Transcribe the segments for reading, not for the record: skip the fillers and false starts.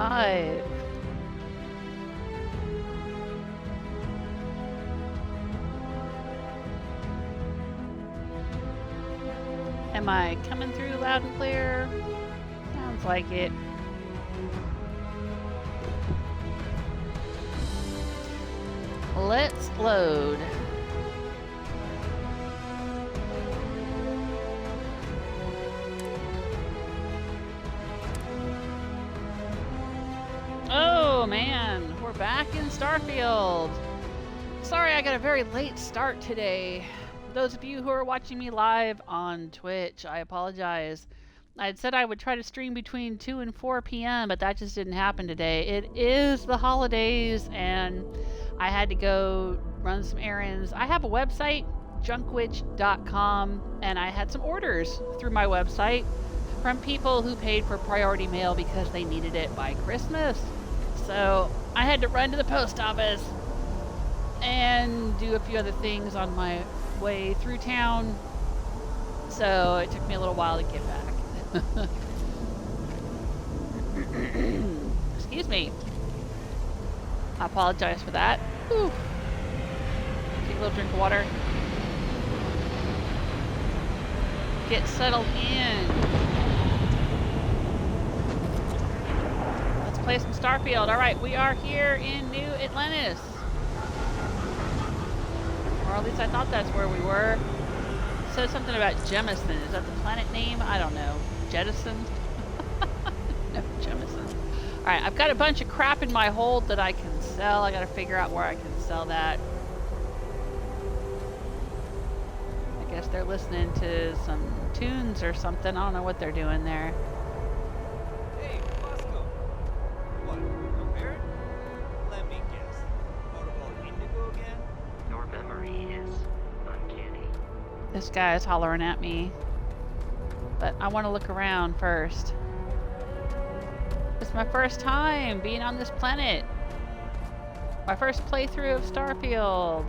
live. Am I coming through loud and clear? Sounds like it. Let's load. Oh man, we're back in Starfield. Sorry I got a very late start today. Those of you who are watching me live on Twitch, I apologize. I had said I would try to stream between 2 and 4 p.m., but that just didn't happen today. It is the holidays, and I had to go run some errands. I have a website, junkwitch.com, and I had some orders through my website from people who paid for priority mail because they needed it by Christmas. So I had to run to the post office and do a few other things on my way through town. So it took me a little while to get back. Excuse me. I apologize for that. Whew. Take a little drink of water. Get settled in. Let's play some Starfield. Alright, we are here in New Atlantis. Or at least I thought that's where we were. It says something about Jemison. Is that the planet name? I don't know. Jettison? No, Jemison. Alright, I've got a bunch of crap in my hold that I can sell. I gotta figure out where I can sell that. I guess they're listening to some tunes or something. I don't know what they're doing there. Hey, Bosco. What, prepared? Let me guess. Motorboat Indigo again? Your memory is uncanny. This guy is hollering at me. But I want to look around first. It's my first time being on this planet. My first playthrough of Starfield.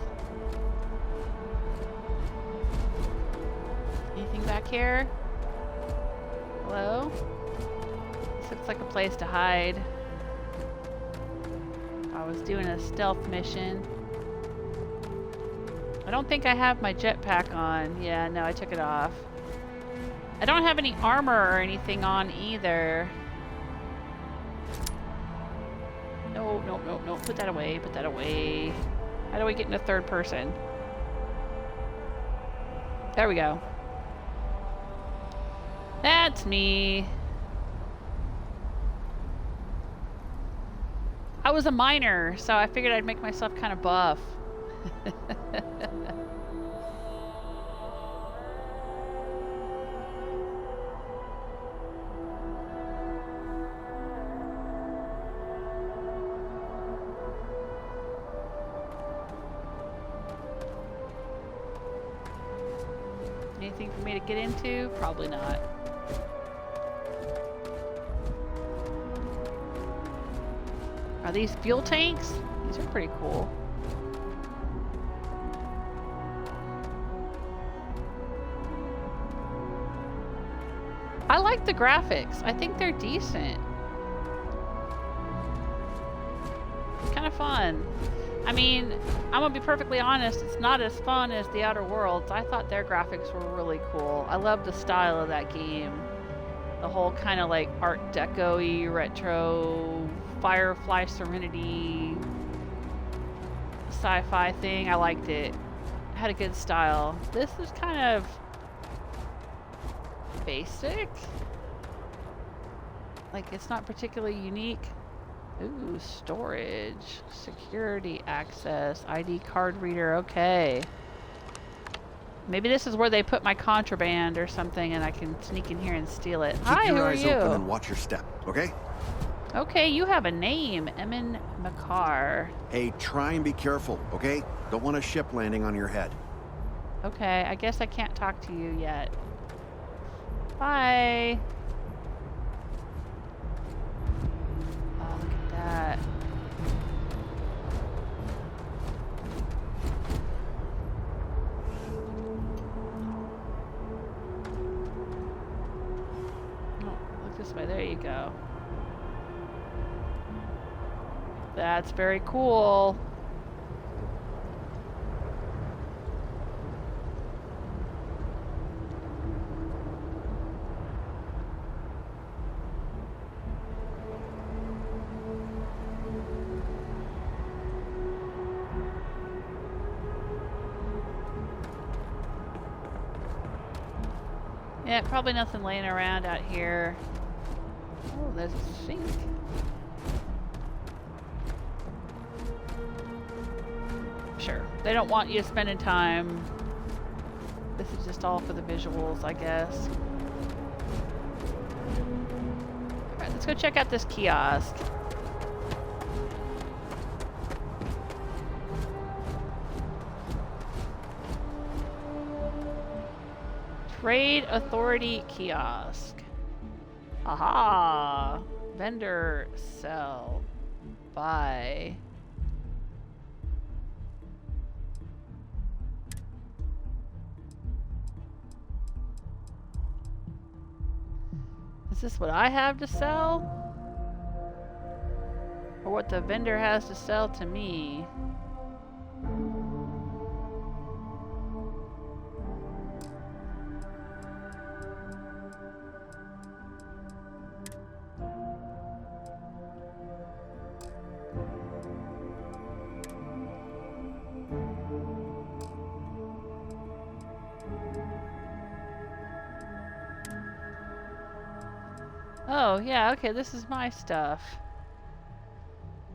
Anything back here? Hello? This looks like a place to hide. I was doing a stealth mission. I don't think I have my jetpack on. Yeah, no, I took it off. I don't have any armor or anything on either. No, no, no, no. Put that away. Put that away. How do we get into third person? There we go. That's me. I was a miner, so I figured I'd make myself kind of buff. Anything for me to get into? Probably not. Are these fuel tanks? These are pretty cool. I like the graphics. I think they're decent. Kind of fun. I mean, I'm gonna be perfectly honest, it's not as fun as The Outer Worlds. I thought their graphics were really cool. I love the style of that game. The whole kind of like Art Deco-y, retro, Firefly Serenity, sci-fi thing. I liked it. It had a good style. This is kind of basic. Like, it's not particularly unique. Ooh, storage, security access, ID card reader, okay. Maybe this is where they put my contraband or something and I can sneak in here and steal it. Hi, who are you? Keep your eyes open and watch your step, okay? Okay, you have a name, Emin Makar. Hey, try and be careful, okay? Don't want a ship landing on your head. Okay, I guess I can't talk to you yet. Bye. Oh, look at that. Oh, look this way. There you go. That's very cool. Yeah, probably nothing laying around out here. Oh, there's a sink. Sure. They don't want you spending time. This is just all for the visuals, I guess. Alright, let's go check out this kiosk. Trade Authority Kiosk. Aha! Vendor, sell, buy. Is this what I have to sell? Or what the vendor has to sell to me? Oh, yeah, okay, this is my stuff.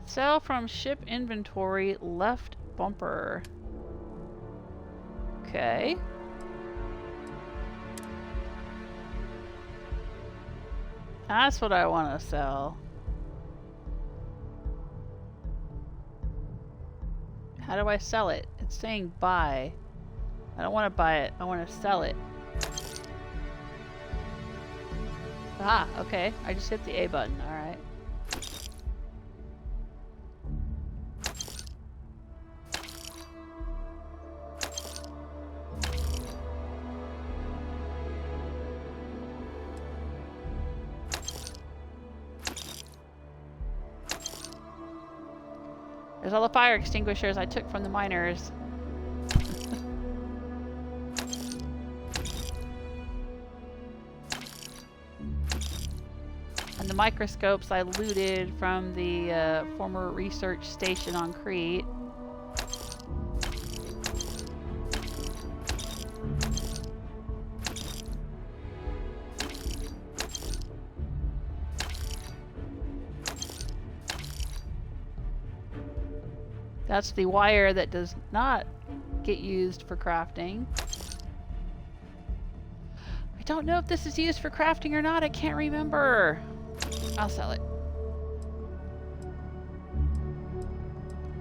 Sell from ship inventory, left bumper. Okay. That's what I want to sell. How do I sell it? It's saying buy. I don't want to buy it. I want to sell it. Ah, okay. I just hit the A button. Alright. There's all the fire extinguishers I took from the miners. And the microscopes I looted from the former research station on Crete. That's the wire that does not get used for crafting. I don't know if this is used for crafting or not. I can't remember. I'll sell it.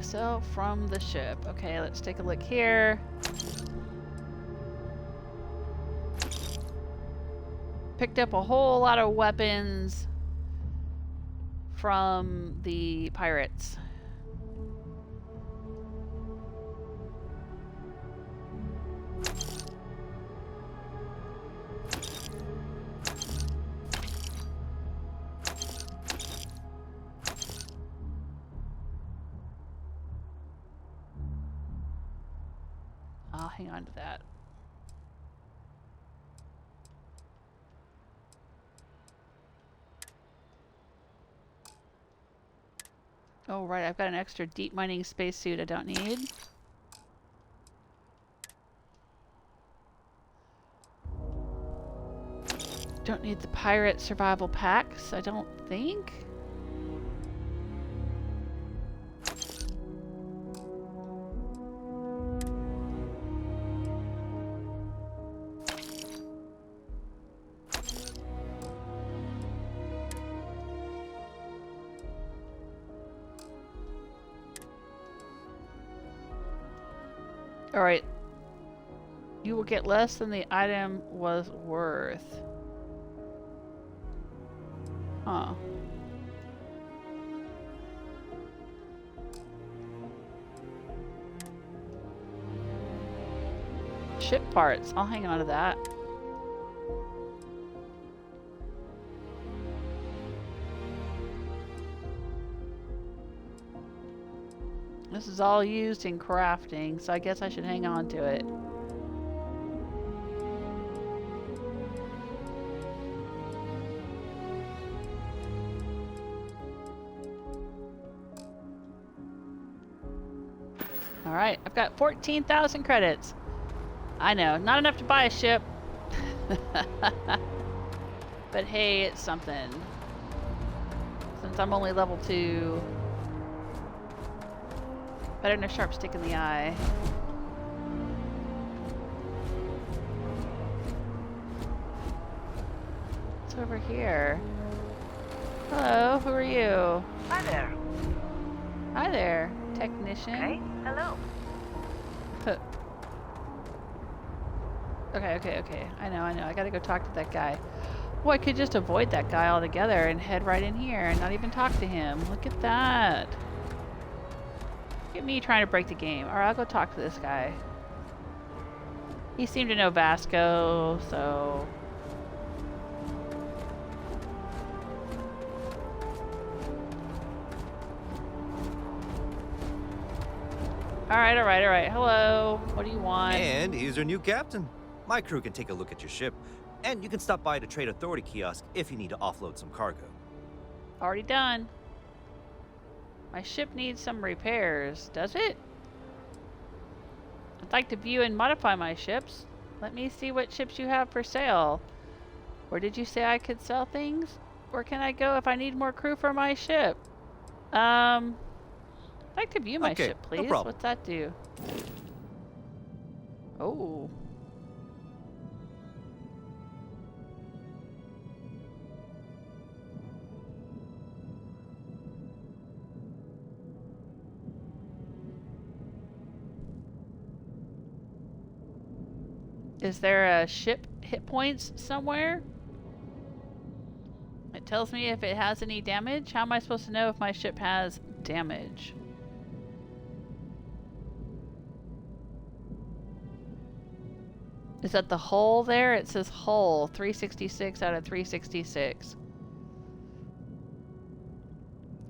Sell from the ship. Okay, let's take a look here. Picked up a whole lot of weapons from the pirates. I'll hang on to that. Oh, right, I've got an extra deep mining spacesuit I don't need. Don't need the pirate survival packs, I don't think. Alright. You will get less than the item was worth. Huh. Ship parts. I'll hang on to that. This is all used in crafting, so I guess I should hang on to it. Alright, I've got 14,000 credits. I know, not enough to buy a ship. But hey, it's something. Since I'm only level 2. Better than a sharp stick in the eye. What's over here? Hello, who are you? Hi there. Hi there, technician. Okay, hello. Okay. I know. I gotta go talk to that guy. Boy, I could just avoid that guy altogether and head right in here and not even talk to him. Look at that. Look at me trying to break the game. Alright, I'll go talk to this guy. He seemed to know Vasco, so... Alright. Hello. What do you want? And here's your new captain. My crew can take a look at your ship, and you can stop by the Trade Authority kiosk if you need to offload some cargo. Already done. My ship needs some repairs, does it? I'd like to view and modify my ships. Let me see what ships you have for sale. Or did you say I could sell things? Where can I go if I need more crew for my ship? I'd like to view my ship, please. No problem. What's that do? Oh. Is there a ship hit points somewhere? It tells me if it has any damage. How am I supposed to know if my ship has damage? Is that the hull there? It says hull, 366 out of 366.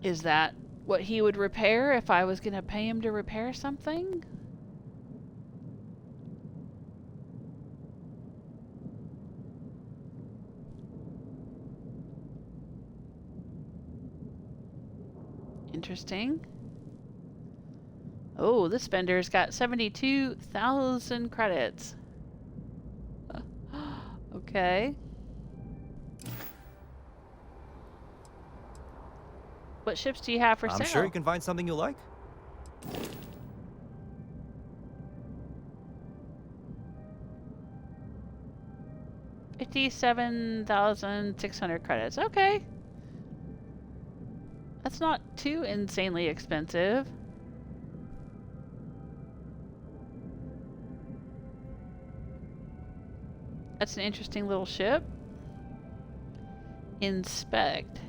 Is that what he would repair if I was going to pay him to repair something? Interesting. Oh, this vendor's got 72,000 credits. Okay. What ships do you have for sale? I'm sure you can find something you like. $57,600 credits. Okay. That's not too insanely expensive. That's an interesting little ship. Inspect.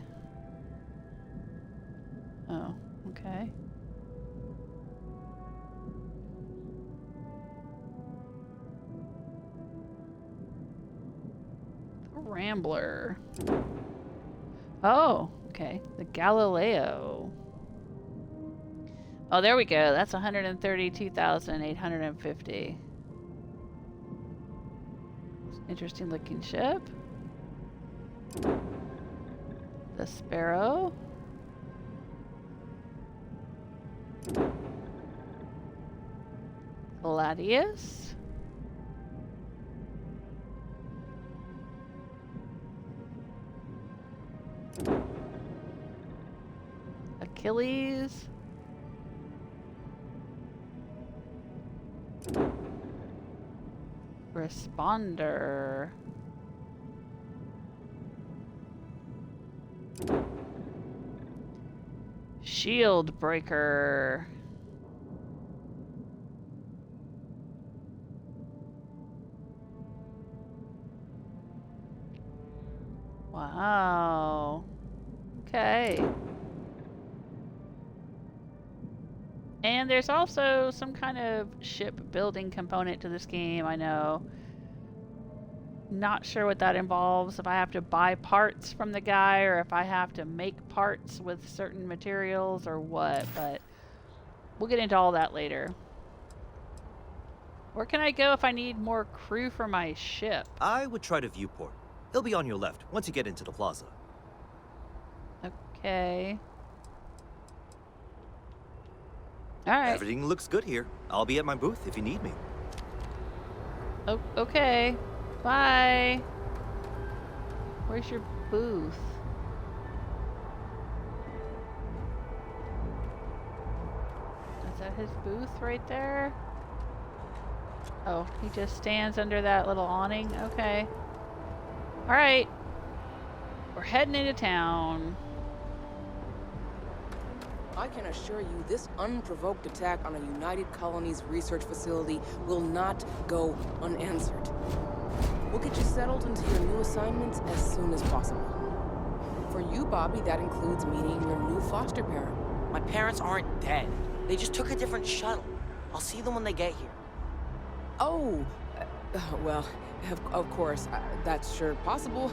Oh, okay. The Rambler. Oh, okay. The Galileo. Oh, there we go. That's 132,850. Interesting looking ship. The Sparrow. Gladius. Achilles. Responder. Shield breaker. Wow. Okay. And there's also some kind of ship building component to this game, I know. Not sure what that involves, if I have to buy parts from the guy or if I have to make parts with certain materials or what, but We'll get into all that later. Where can I go if I need more crew for my ship? I would try to Viewport. It'll be on your left once you get into the plaza. Okay. Alright. Everything looks good here. I'll be at my booth if you need me. Oh, okay. Bye. Where's your booth? Is that his booth right there? Oh, he just stands under that little awning? Okay. Alright. We're heading into town. I can assure you this unprovoked attack on a United Colonies research facility will not go unanswered. We'll get you settled into your new assignments as soon as possible. For you, Bobby, that includes meeting your new foster parent. My parents aren't dead. They just took a different shuttle. I'll see them when they get here. Oh, well, of course, that's sure possible.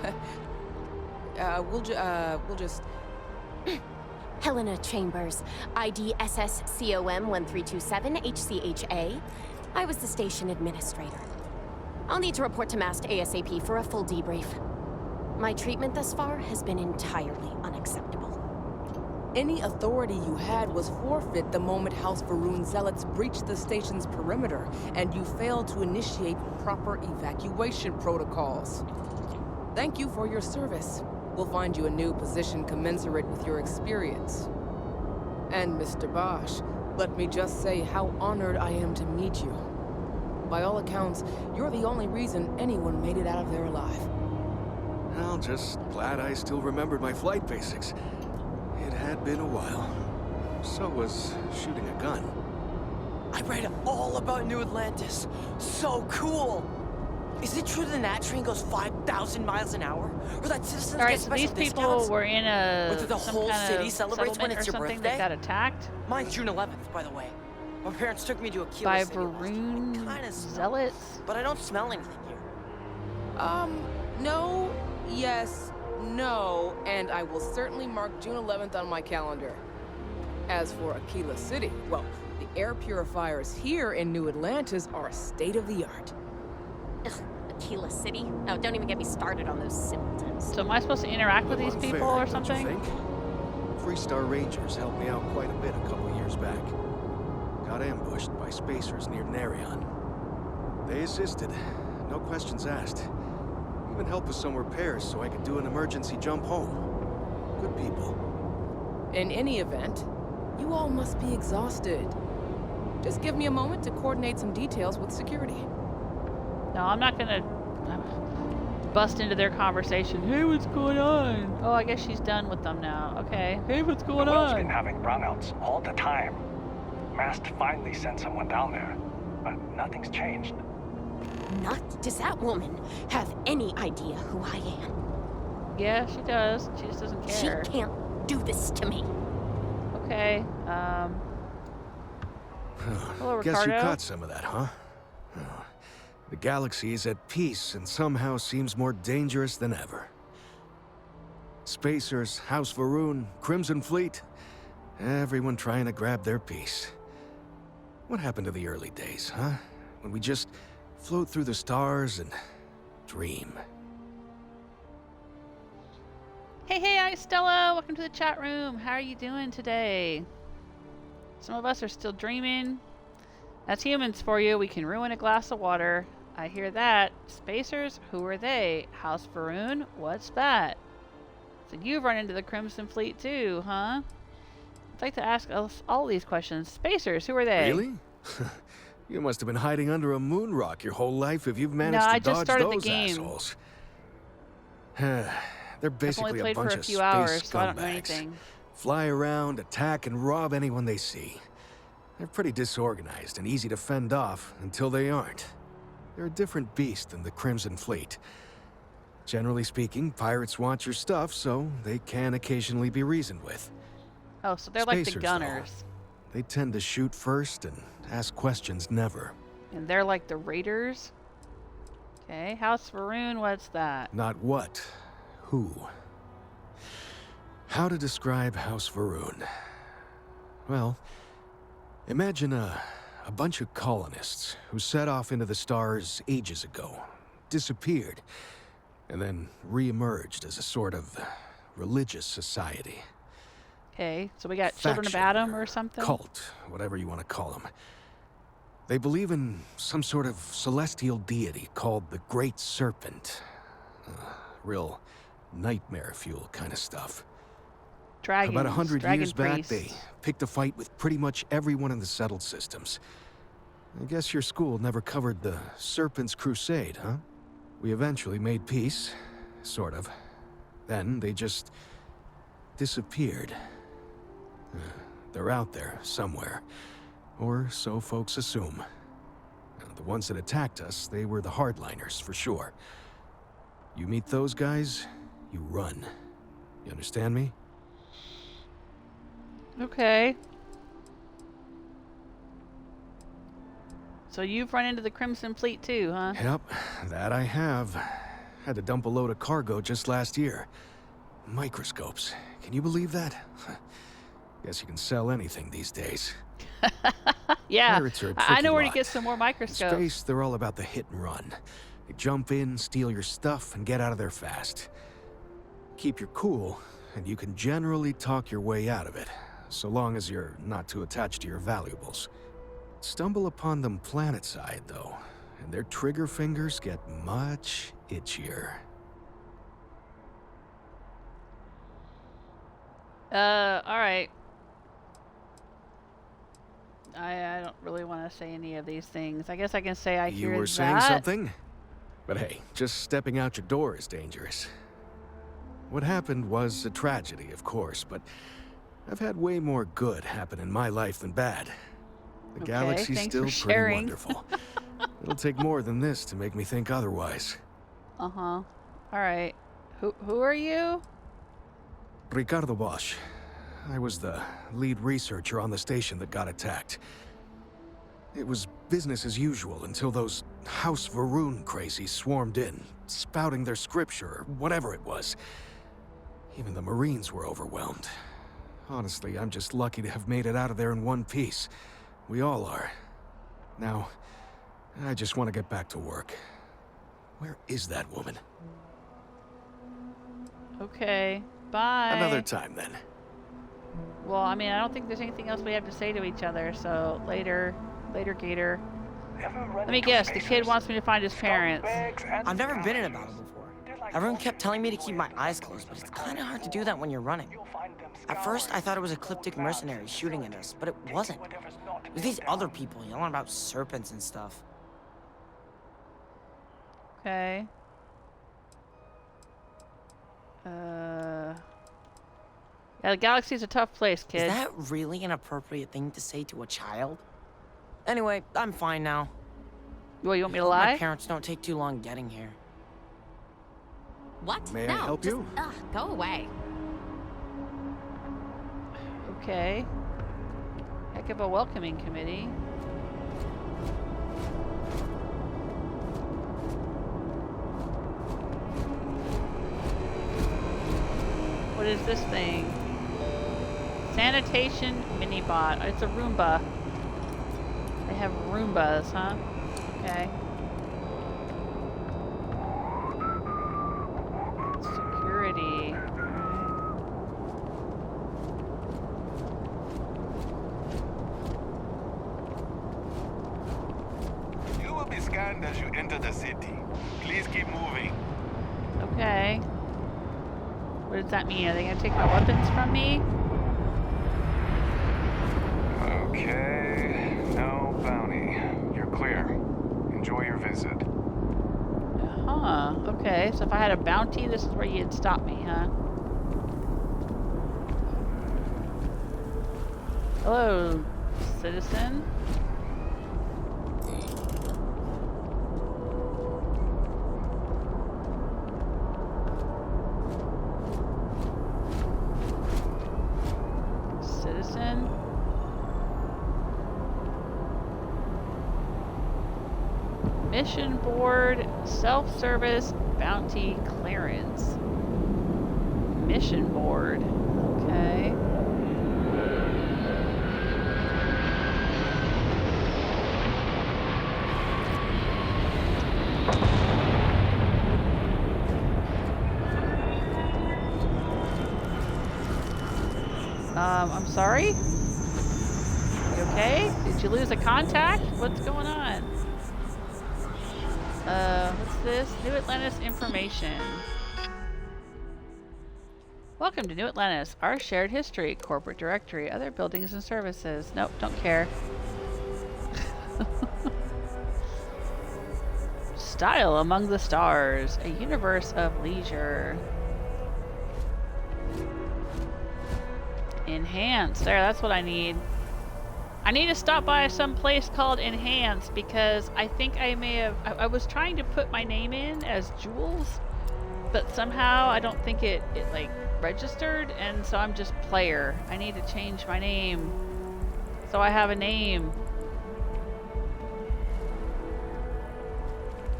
We'll just... Helena Chambers, ID SSCOM 1327 HCHA. I was the station administrator. I'll need to report to MAST ASAP for a full debrief. My treatment thus far has been entirely unacceptable. Any authority you had was forfeit the moment House Varun zealots breached the station's perimeter, and you failed to initiate proper evacuation protocols. Thank you for your service. We'll find you a new position commensurate with your experience. And Mr. Bosch, let me just say how honored I am to meet you. By all accounts, you're the only reason anyone made it out of there alive. Well, just glad I still remembered my flight basics. It had been a while. So was shooting a gun. I read all about New Atlantis. So cool! Is it true the Nat train goes 5,000 miles an hour? Or that citizens Alright, get so special these people discounts? were in a Whether the some whole kind city of celebrates when settlement it's or your something birthday? that got attacked Mine's June 11th, by the way. My parents took me to Aquila by City last week. Varun Kinda smell, zealots. but I don't smell anything here. No, yes, no, and I will certainly mark June 11th on my calendar. As for Aquila City, well, the air purifiers here in New Atlantis are state-of-the-art. Ugh, Aquila City? Oh, don't even get me started on those simpletons. So am I supposed to interact with these Unfair, people or don't you something? think? Three-star Rangers helped me out quite a bit a couple years back. Got ambushed by spacers near Narion. They assisted, no questions asked. Even helped with some repairs so I could do an emergency jump home. Good people. In any event, you all must be exhausted. Just give me a moment to coordinate some details with security. No, I'm not gonna bust into their conversation. Hey, what's going on? Oh, I guess she's done with them now. Okay. Hey, what's going The world's on? been having brownouts all the time. Mast finally sent someone down there, but nothing's changed. Does that woman have any idea who I am? Yeah, she does. She just doesn't care. She can't do this to me. Okay. Hello, Guess you Ricardo. caught some of that, huh? The galaxy is at peace and somehow seems more dangerous than ever. Spacers, House Varun, Crimson Fleet, everyone trying to grab their piece. What happened to the early days, huh? When we just float through the stars and dream. Hey, Stella. Welcome to the chat room. How are you doing today? Some of us are still dreaming. That's humans for you. We can ruin a glass of water. I hear that. Spacers? Who are they? House Varun? What's that? So you've run into the Crimson Fleet too, huh? I'd like to ask us all these questions. Spacers, who are they? Really? You must have been hiding under a moon rock your whole life if you've managed No, to I just dodge started the those game. assholes. They're basically I've only a played for bunch a of few space hours, so I don't know scumbags. anything. Fly around, attack, and rob anyone they see. They're pretty disorganized and easy to fend off until they aren't. They're a different beast than the Crimson Fleet. Generally speaking, pirates want your stuff, so they can occasionally be reasoned with. Oh, so they're like the Spacers, gunners. though, they tend to shoot first and ask questions never. And they're like the raiders? Okay, House Varun, what's that? Not what, who. How to describe House Varun? Well, Imagine a bunch of colonists who set off into the stars ages ago, disappeared, and then re-emerged as a sort of religious society. Okay, so we got Children of Adam or something? Cult, whatever you want to call them. They believe in some sort of celestial deity called the Great Serpent. Real nightmare fuel kind of stuff. Dragons, About 100 dragon years back, priests. they picked a fight with pretty much everyone in the settled systems. I guess your school never covered the Serpent's Crusade, huh? We eventually made peace, sort of. Then they just disappeared. They're out there somewhere, or so folks assume. The ones that attacked us, they were the hardliners, for sure. You meet those guys, you run. You understand me? Okay. So you've run into the Crimson Fleet too, huh? Yep, that I have. Had to dump a load of cargo just last year. Microscopes. Can you believe that? Guess you can sell anything these days. Yeah, Pirates are a I know tricky where to lot. get some more In microscopes. space, they're all about the hit and run. They jump in, steal your stuff, and get out of there fast. Keep your cool, and you can generally talk your way out of it, so long as you're not too attached to your valuables. Stumble upon them planetside, though, and their trigger fingers get much itchier. Alright. I don't really want to say any of these things. I guess I can say I hear You were that. saying something? But hey, just stepping out your door is dangerous. What happened was a tragedy, of course, but I've had way more good happen in my life than bad. The Okay, galaxy's thanks still for pretty sharing. wonderful. It'll take more than this to make me think otherwise. Uh-huh. Alright. Who are you? Ricardo Bosch. I was the lead researcher on the station that got attacked. It was business as usual until those House Varun crazies swarmed in, spouting their scripture or whatever it was. Even the Marines were overwhelmed. Honestly, I'm just lucky to have made it out of there in one piece. We all are. Now, I just want to get back to work. Where is that woman? Okay. Bye. Another time, then. Well, I mean, I don't think there's anything else we have to say to each other, so later, Gator. Let me guess, the kid wants me to find his parents. I've never been in a battle before. Everyone kept telling me to keep my eyes closed, but it's kind of hard to do that when you're running. At first, I thought it was ecliptic mercenaries shooting at us, but it wasn't. It was these other people yelling about serpents and stuff. Okay. Yeah, the galaxy's a tough place, kid. Is that really an appropriate thing to say to a child? Anyway, I'm fine now. Well, you want me to My lie? parents don't take too long getting here. What? May I no, help just, you? Go away. Okay. Heck of a welcoming committee. What is this thing? Sanitation mini-bot. It's a Roomba. They have Roombas, huh? Okay. Security. You will be scanned as you enter the city. Please keep moving. Okay. What does that mean? Are they gonna take my weapons from me? Okay, no bounty. You're clear. Enjoy your visit. Huh. Okay, so if I had a bounty, this is where you'd stop me, huh? Hello, citizen. Citizen. Mission board, self-service, bounty clearance. Mission board. Okay. I'm sorry? You okay? Did you lose a contact? What's going on? What's this? New Atlantis information. Welcome to New Atlantis, our shared history, corporate directory, other buildings and services. Nope, don't care. Style among the stars, a universe of leisure. Enhance. There, that's what I need. I need to stop by some place called Enhance because I think I may have... I was trying to put my name in as Jules, but somehow I don't think it like registered, and so I'm just player. I need to change my name so I have a name.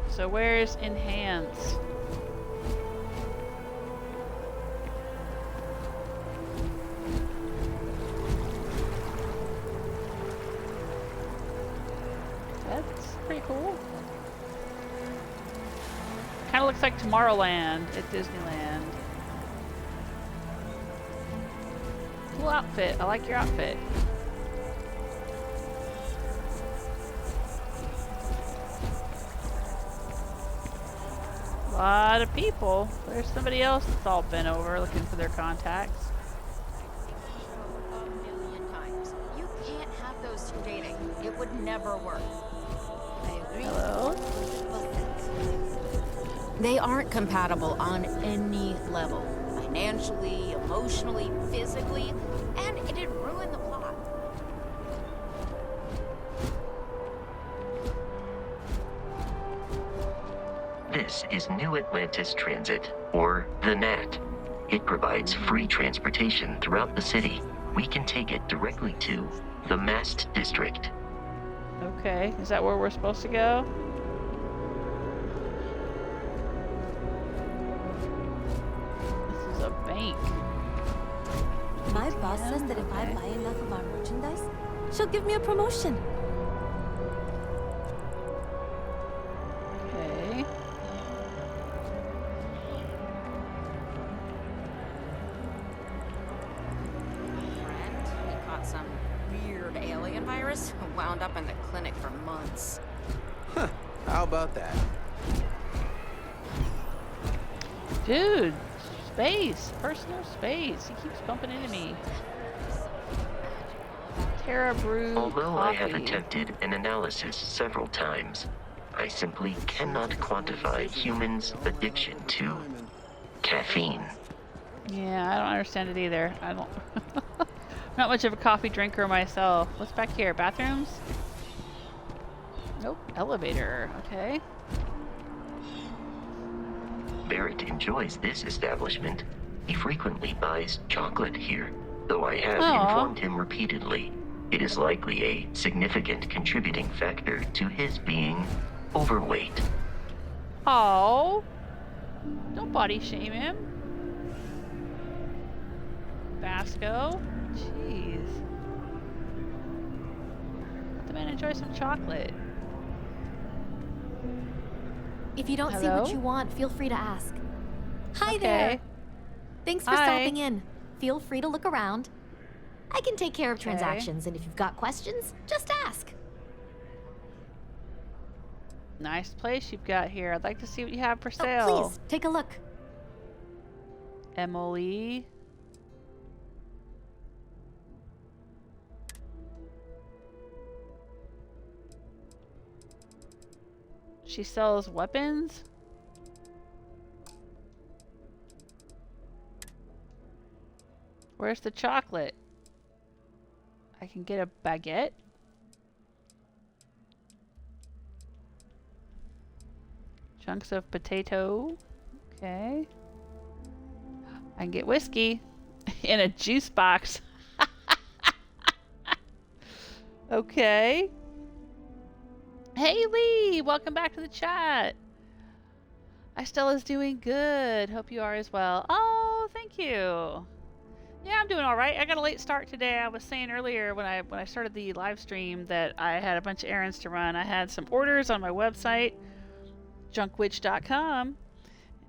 So where's Enhance? That's pretty cool. Kind of looks like Tomorrowland at Disneyland. Cool outfit. I like your outfit. A lot of people. There's somebody else that's all bent over looking for their contacts. You can't have those two dating. It would never work. I agree. Hello? They aren't compatible on any level. Financially, emotionally, physically, and it'd ruin the plot. This is New Atlantis Transit, or the NAT. It provides free transportation throughout the city. We can take it directly to the Mast District. Okay, is that where we're supposed to go? This is a bank. My boss says that if I buy enough of our merchandise, she'll give me a promotion. Okay. Friend, he caught some weird alien virus, wound up in the clinic for months. Huh, how about that? Dude, space, personal space. He keeps bumping into me. Terra Brew Although I have coffee. attempted an analysis several times, I simply cannot quantify humans' addiction to caffeine. Yeah, I don't understand it either. I don't. Not much of a coffee drinker myself. What's back here? Bathrooms? Nope. Elevator. Okay. Barrett enjoys this establishment. He frequently buys chocolate here, though I have Aw. informed him repeatedly it is likely a significant contributing factor to his being overweight. Oh, don't body shame him. Basco. Jeez. Let the man enjoy some chocolate. If you don't see Hello? what you want, feel free to ask. Hi Okay. there. Thanks for Hi. stopping in. Feel free to look around. I can take care of Okay. transactions, and if you've got questions, just ask. Nice place you've got here. I'd like to see what you have for Oh, sale. please, take a look. Emily. She sells weapons? Where's the chocolate? I can get a baguette? Chunks of potato. Okay. I can get whiskey in a juice box. Okay. Hey Lee, welcome back to the chat. Stella's doing good. Hope you are as well. Oh, thank you. Yeah, I'm doing all right. I got a late start today. I was saying earlier when I started the live stream that I had a bunch of errands to run. I had some orders on my website, junkwitch.com,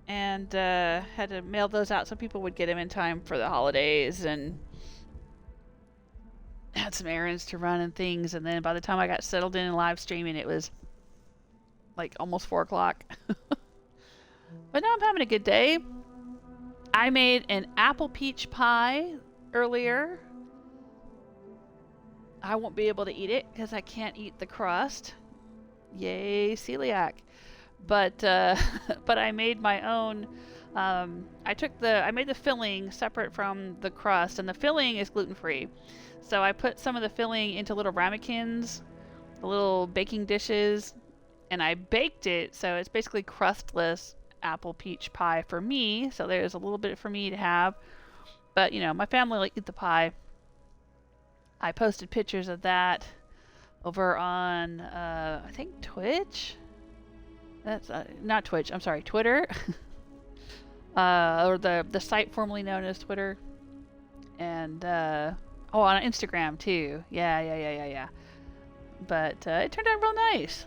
and had to mail those out so people would get them in time for the holidays. And had some errands to run and things, and then by the time I got settled in and live streaming, it was like almost 4 o'clock. But now I'm having a good day. I made an apple peach pie earlier. I won't be able to eat it because I can't eat the crust. Yay, celiac. But I made my own. I made the filling separate from the crust, and the filling is gluten-free. So I put some of the filling into little ramekins, the little baking dishes, and I baked it, so it's basically crustless apple peach pie for me. So there's a little bit for me to have, but you know, my family will eat the pie. I posted pictures of that over on I think Twitch. That's not Twitch, I'm sorry, Twitter. Or the site formerly known as Twitter. And on Instagram too. Yeah. But it turned out real nice.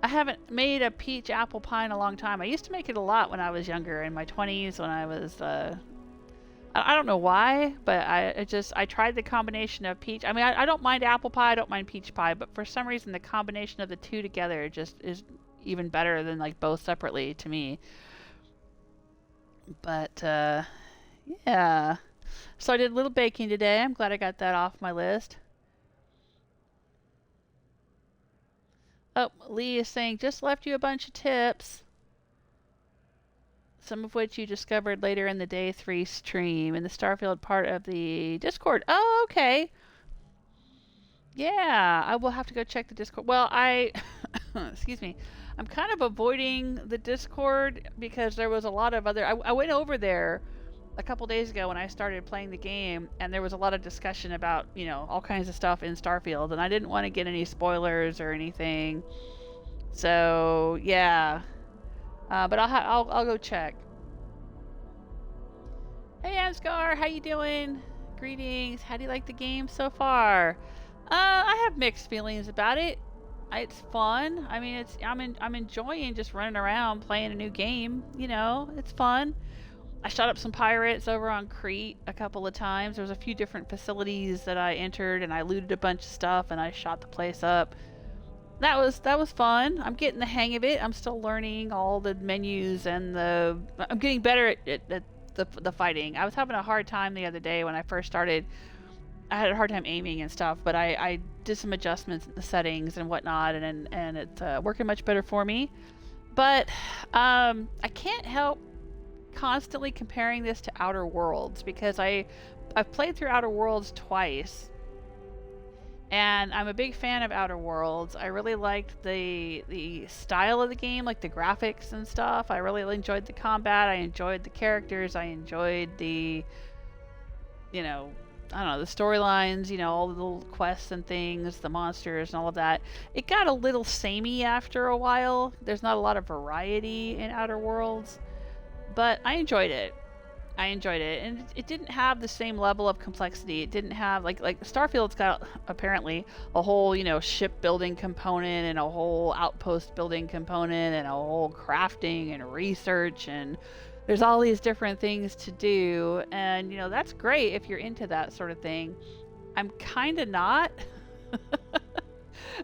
I haven't made a peach apple pie in a long time. I used to make it a lot when I was younger, in my 20s, when I was I don't know why, but I tried the combination of peach. I mean, I don't mind apple pie, I don't mind peach pie, but for some reason the combination of the two together just is even better than like both separately to me. But yeah. So I did a little baking today. I'm glad I got that off my list. Oh, Lee is saying, just left you a bunch of tips. Some of which you discovered later in the day 3 stream in the Starfield part of the Discord. Oh, okay. Yeah, I will have to go check the Discord. Well, excuse me. I'm kind of avoiding the Discord because there was a lot of other... I went over there a couple days ago when I started playing the game, and there was a lot of discussion about, you know, all kinds of stuff in Starfield, and I didn't want to get any spoilers or anything. So, yeah. But I'll go check. Hey Ansgar, how you doing? Greetings. How do you like the game so far? I have mixed feelings about it. It's fun. I mean, I'm enjoying just running around playing a new game. You know, it's fun. I shot up some pirates over on Crete a couple of times. There was a few different facilities that I entered, and I looted a bunch of stuff, and I shot the place up. That was fun. I'm getting the hang of it. I'm still learning all the menus, and I'm getting better at the fighting. I was having a hard time the other day when I first started. I had a hard time aiming and stuff, but I did some adjustments in the settings and whatnot, and it's working much better for me. But I can't help constantly comparing this to Outer Worlds, because I've played through Outer Worlds twice, and I'm a big fan of Outer Worlds. I really liked the style of the game, like the graphics and stuff. I really enjoyed the combat. I enjoyed the characters. I enjoyed the, you know, I don't know, the storylines, you know, all the little quests and things, the monsters and all of that. It got a little samey after a while. There's not a lot of variety in Outer Worlds, but I enjoyed it. And it didn't have the same level of complexity. It didn't have like Starfield's got apparently a whole, you know, shipbuilding component and a whole outpost building component and a whole crafting and research, and there's all these different things to do, and you know, that's great if you're into that sort of thing. I'm kind of not.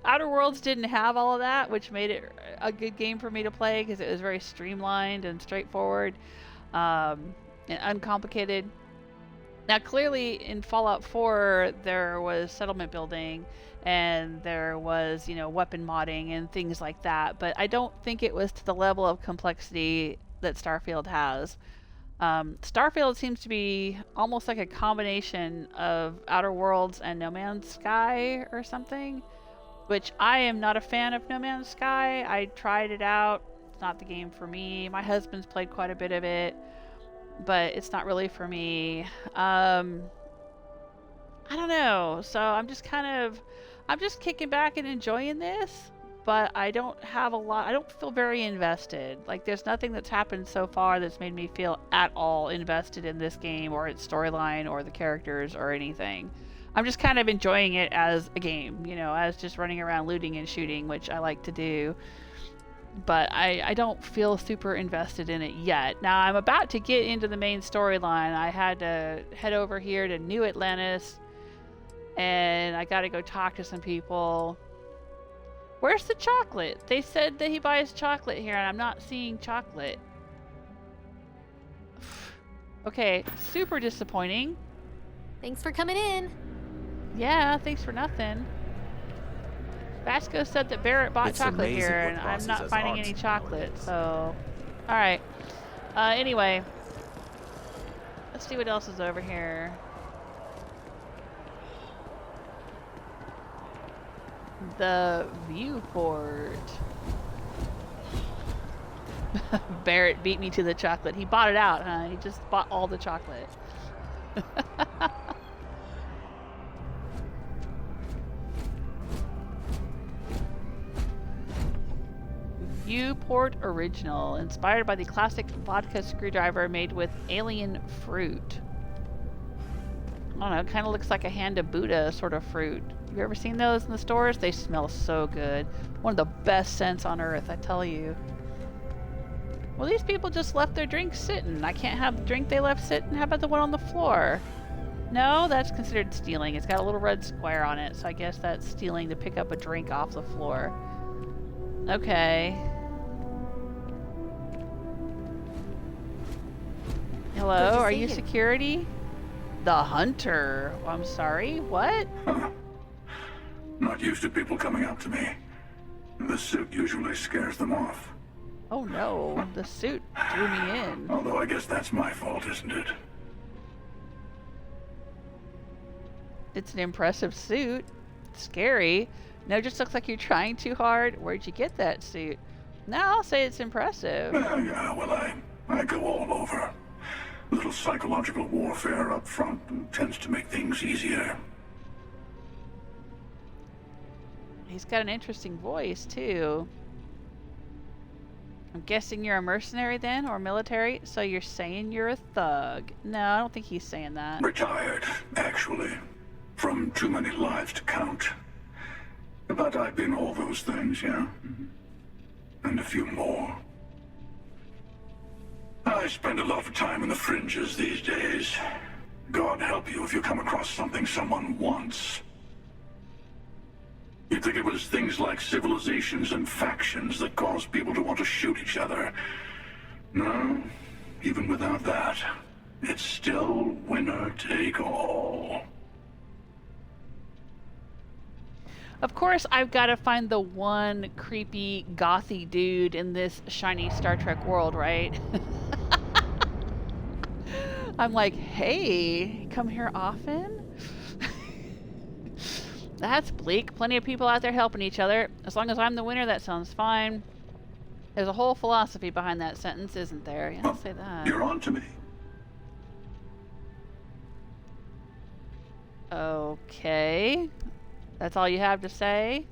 Outer Worlds didn't have all of that, which made it a good game for me to play because it was very streamlined and straightforward. And uncomplicated. Now, clearly in Fallout 4, there was settlement building and there was, you know, weapon modding and things like that, but I don't think it was to the level of complexity that Starfield has. Starfield seems to be almost like a combination of Outer Worlds and No Man's Sky or something, which I am not a fan of No Man's Sky. I tried it out. It's not the game for me. My husband's played quite a bit of it, but it's not really for me. I don't know. So I'm just kicking back and enjoying this, but I don't feel very invested. Like, there's nothing that's happened so far that's made me feel at all invested in this game or its storyline or the characters or anything. I'm just kind of enjoying it as a game, you know, as just running around looting and shooting, which I like to do. but I don't feel super invested in it yet. Now, I'm about to get into the main storyline. I had to head over here to New Atlantis, and I gotta go talk to some people. Where's the chocolate? They said that he buys chocolate here, and I'm not seeing chocolate. Okay, super disappointing. Thanks for coming in. Yeah, thanks for nothing. Vasco said that Barrett bought It's chocolate amazing here, what and I'm bosses not has finding odds. any chocolate, so... Alright. Anyway. Let's see what else is over here. The Viewport. Barrett beat me to the chocolate. He bought it out, huh? He just bought all the chocolate. Viewport Original, inspired by the classic vodka screwdriver made with alien fruit. I don't know, it kind of looks like a hand of Buddha sort of fruit. Have you ever seen those in the stores? They smell so good. One of the best scents on earth, I tell you. Well, these people just left their drinks sitting. I can't have the drink they left sitting. How about the one on the floor? No, that's considered stealing. It's got a little red square on it, so I guess that's stealing to pick up a drink off the floor. Okay. Hello, are you security? The Hunter. Oh, I'm sorry, what? Not used to people coming up to me. The suit usually scares them off. Oh no, the suit drew me in. Although I guess that's my fault, isn't it? It's an impressive suit. Scary. No, it just looks like you're trying too hard. Where'd you get that suit? No, I'll say it's impressive. Yeah, well, I go all over. A little psychological warfare up front tends to make things easier. He's got an interesting voice, too. I'm guessing you're a mercenary then, or military, so you're saying you're a thug. No, I don't think he's saying that. Retired, actually. From too many lives to count. But I've been all those things, yeah? And a few more. I spend a lot of time in the fringes these days. God help you if you come across something someone wants. You'd think it was things like civilizations and factions that cause people to want to shoot each other. No, even without that, it's still winner take all. Of course, I've got to find the one creepy, gothy dude in this shiny Star Trek world, right? I'm like, hey, come here often? That's bleak. Plenty of people out there helping each other. As long as I'm the winner, that sounds fine. There's a whole philosophy behind that sentence, isn't there? Yeah, I'll say that. You're on to me. Okay. That's all you have to say?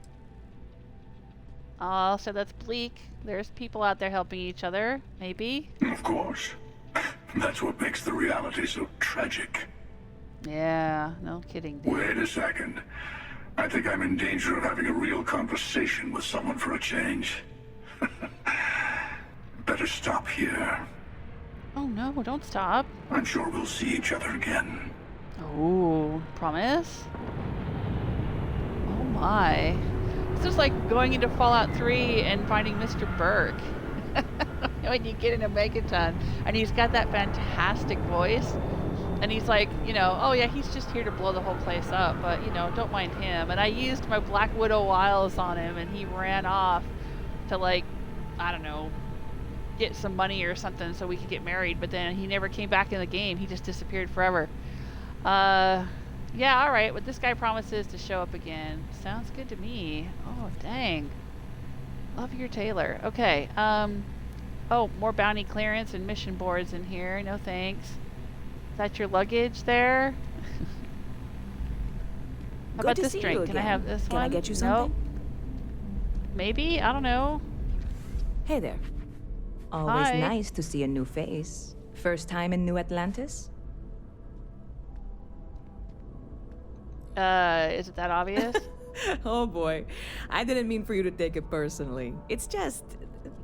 I'll say that's bleak. There's people out there helping each other, maybe. Of course. That's what makes the reality so tragic. Yeah, no kidding, dude. Wait a second. I think I'm in danger of having a real conversation with someone for a change. Better stop here. Oh no, don't stop. I'm sure we'll see each other again. Oh, promise? Oh my. This is like going into Fallout 3 and finding Mr. Burke. When you get in a Megaton and he's got that fantastic voice. And he's like, you know, oh yeah, he's just here to blow the whole place up, but, you know, don't mind him. And I used my Black Widow wiles on him, and he ran off to, like, I don't know, get some money or something so we could get married. But then he never came back in the game. He just disappeared forever. Yeah, alright, but this guy promises to show up again. Sounds good to me. Oh, dang. Love your tailor. Okay, oh, more bounty clearance and mission boards in here. No thanks. Is that your luggage there? How about this drink? Can I have this one? Can I get you something? Nope. Maybe? I don't know. Hey there. Always Hi. nice to see a new face. First time in New Atlantis? Is it that obvious? Oh boy. I didn't mean for you to take it personally. It's just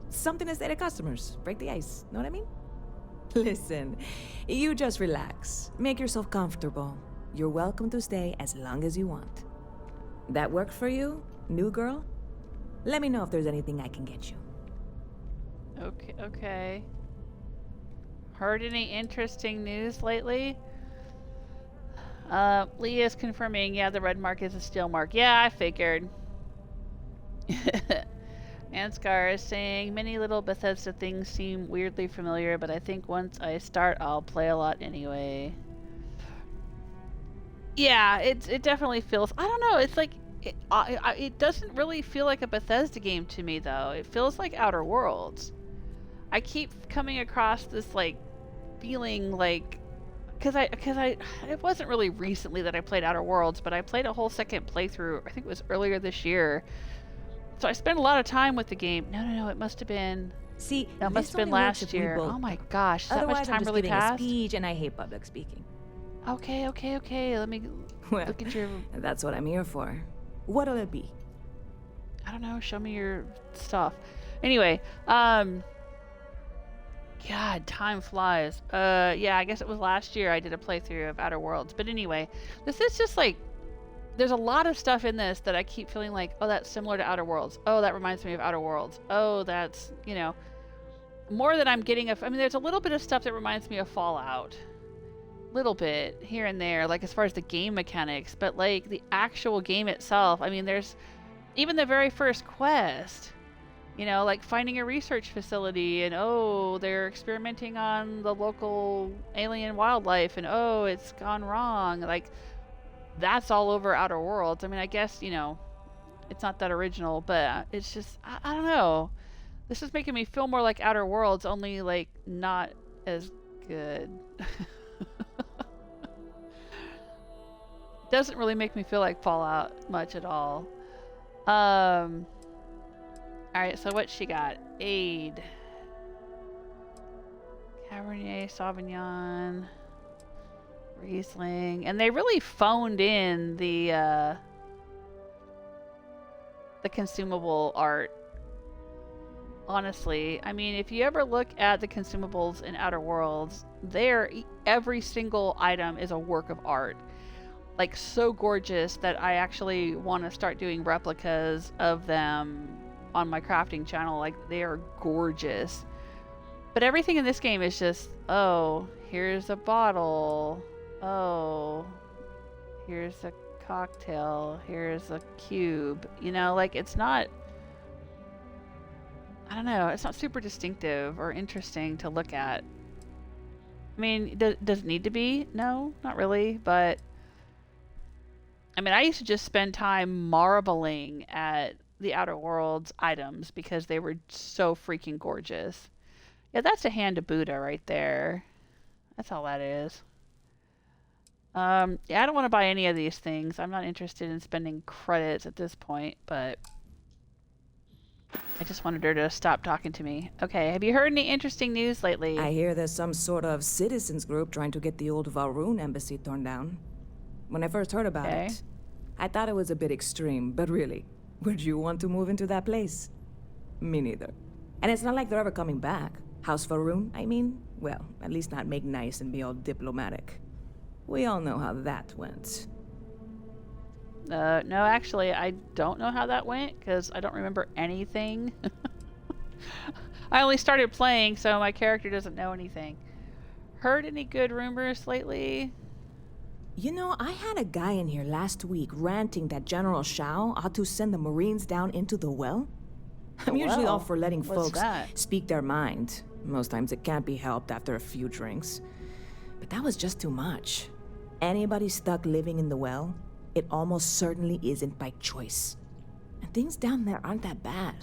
Something to say to customers. Break the ice. Know what I mean? Listen, you just relax. Make yourself comfortable. You're welcome to stay as long as you want. That worked for you, new girl? Let me know if there's anything I can get you. Okay. Heard any interesting news lately? Leah's confirming, yeah, the red mark is a steel mark. Yeah, I figured. Anscar is saying, many little Bethesda things seem weirdly familiar, but I think once I start, I'll play a lot anyway. Yeah, it definitely feels, I don't know, it's like, it doesn't really feel like a Bethesda game to me, though. It feels like Outer Worlds. I keep coming across this, like, feeling like, because it wasn't really recently that I played Outer Worlds, but I played a whole second playthrough, I think it was earlier this year. So I spent a lot of time with the game. No, it must have been. See, no, it must have been last year. Oh my gosh, that much time really passed. I'm just giving a speech, and I hate public speaking. Okay. Let me look at your. That's what I'm here for. What'll it be? I don't know. Show me your stuff. Anyway, God, time flies. Yeah, I guess it was last year I did a playthrough of Outer Worlds. But anyway, this is just like. There's a lot of stuff in this that I keep feeling like, oh, that's similar to Outer Worlds. Oh, that reminds me of Outer Worlds. Oh, that's, you know, more than I'm getting. I mean, there's a little bit of stuff that reminds me of Fallout. Little bit here and there, like as far as the game mechanics, but like the actual game itself. I mean, there's even the very first quest, you know, like finding a research facility and, oh, they're experimenting on the local alien wildlife and, oh, it's gone wrong. Like, that's all over Outer Worlds. I mean, I guess, you know, it's not that original, but it's just, I don't know. This is making me feel more like Outer Worlds, only, like, not as good. Doesn't really make me feel like Fallout much at all. Alright, so what she got? Aid. Cabernet Sauvignon. Riesling, and they really phoned in the consumable art. Honestly, I mean, if you ever look at the consumables in Outer Worlds, every single item is a work of art. Like, so gorgeous that I actually want to start doing replicas of them on my crafting channel. Like, they are gorgeous. But everything in this game is just, oh, here's a bottle. Oh, here's a cocktail. Here's a cube. You know, like, it's not, I don't know, it's not super distinctive or interesting to look at. I mean, does it need to be? No, not really, but I mean, I used to just spend time marveling at the Outer Worlds items because they were so freaking gorgeous. Yeah, that's a hand of Buddha right there. That's all that is. Yeah, I don't want to buy any of these things. I'm not interested in spending credits at this point, but I just wanted her to stop talking to me. Okay, have you heard any interesting news lately? I hear there's some sort of citizens group trying to get the old Valroon embassy torn down. When I first heard about it, I thought it was a bit extreme, but really, would you want to move into that place? Me neither. And it's not like they're ever coming back. House Valroon, I mean? Well, at least not make nice and be all diplomatic. We all know how that went. No, actually, I don't know how that went, because I don't remember anything. I only started playing, so my character doesn't know anything. Heard any good rumors lately? You know, I had a guy in here last week ranting that General Shao ought to send the Marines down into the well. I'm usually all for letting folks speak their mind. Most times it can't be helped after a few drinks. But that was just too much. Anybody stuck living in the well, it almost certainly isn't by choice. And things down there aren't that bad.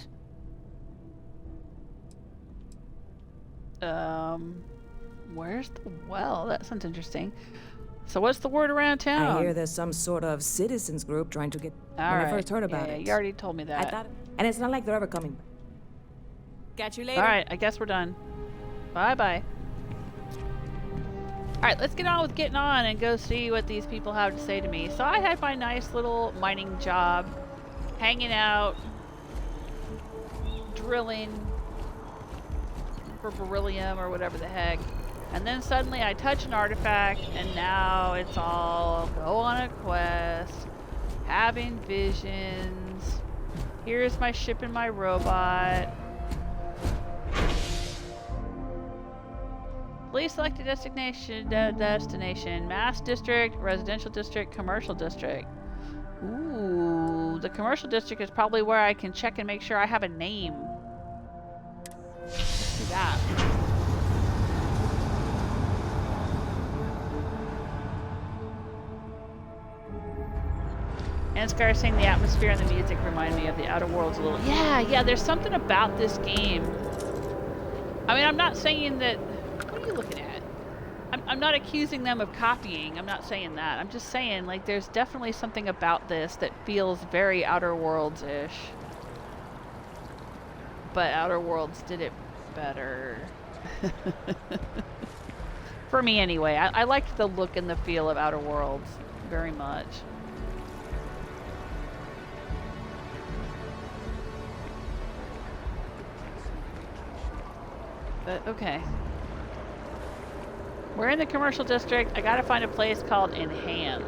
Where's the well? That sounds interesting. So what's the word around town? I hear there's some sort of citizens group trying to get... I first heard about it. You already told me that. I thought... And it's not like they're ever coming back. Catch you later. Alright, I guess we're done. Bye-bye. Alright, let's get on with getting on and go see what these people have to say to me. So I had my nice little mining job, hanging out, drilling, for beryllium or whatever the heck. And then suddenly I touch an artifact, and now it's all go on a quest, having visions. Here's my ship and my robot. Please select a destination, mass district, residential district, commercial district. Ooh, the commercial district is probably where I can check and make sure I have a name. Let's do that. And Scar saying the atmosphere and the music remind me of the Outer Worlds a little. Yeah, there's something about this game. I mean, I'm not saying that... What are you looking at? I'm not accusing them of copying. I'm not saying that. I'm just saying, like, there's definitely something about this that feels very Outer Worlds-ish. But Outer Worlds did it better. For me, anyway. I liked the look and the feel of Outer Worlds very much. But, okay. We're in the commercial district. I gotta find a place called Enhance.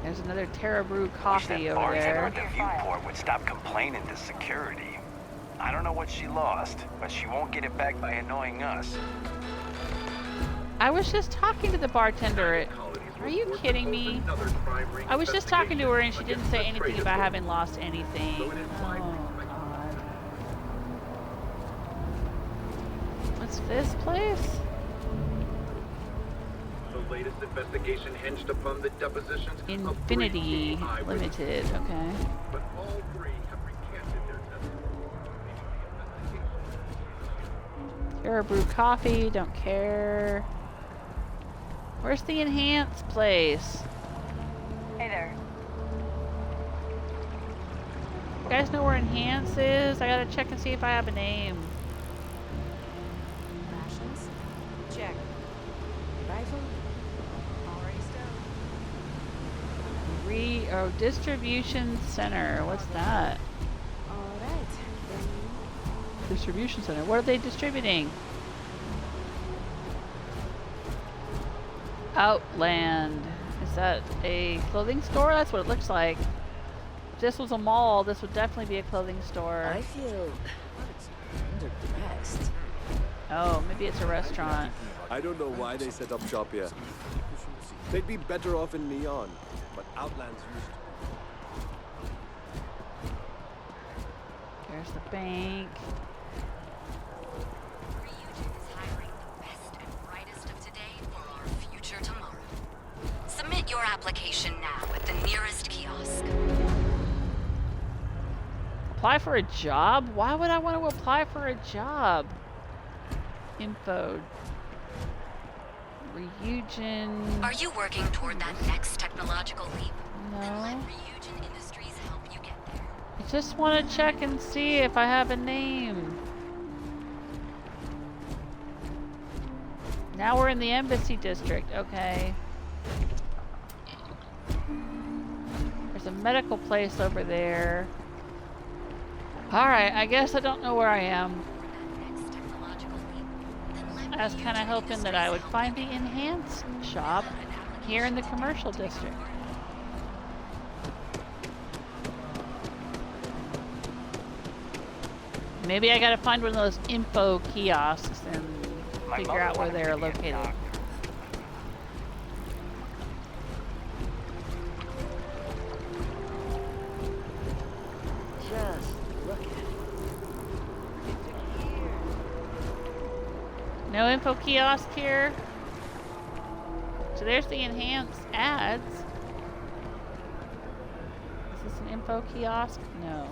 There's another Terra Brew coffee over there. At the Viewport would stop complaining to security. I don't know what she lost, but she won't get it back by annoying us. I was just talking to the bartender. Are you kidding me? I was just talking to her and she didn't say anything about having lost anything. Oh, God. What's this place? The latest investigation hinged upon the depositions Infinity Limited, okay. But all three have recanted their testimony. Terra Brew coffee, don't care. Where's the Enhance place? Hey there. You guys know where Enhance is? I gotta check and see if I have a name. Rations? Check. Rifle? Already stowed. Distribution Center. What's that? Alright. Distribution Center. What are they distributing? Outland. Is that a clothing store? That's what it looks like. If this was a mall, this would definitely be a clothing store. I feel underdressed. Oh, maybe it's a restaurant. I don't know why they set up shop here. They'd be better off in Neon, but Outland's used to. There's the bank. Submit your application now at the nearest kiosk. Apply for a job? Why would I want to apply for a job? Info. Ryujin. Are you working toward that next technological leap? No. Then let Ryujin Industries help you get there. I just want to check and see if I have a name. Now we're in the Embassy District. Okay. There's a medical place over there. Alright, I guess I don't know where I am. I was kind of hoping that I would find the Enhanced shop here in the commercial district. Maybe I gotta find one of those info kiosks and figure out where they're located. Just look at it. No info kiosk here. So there's the Enhanced ads. Is this an info kiosk? No.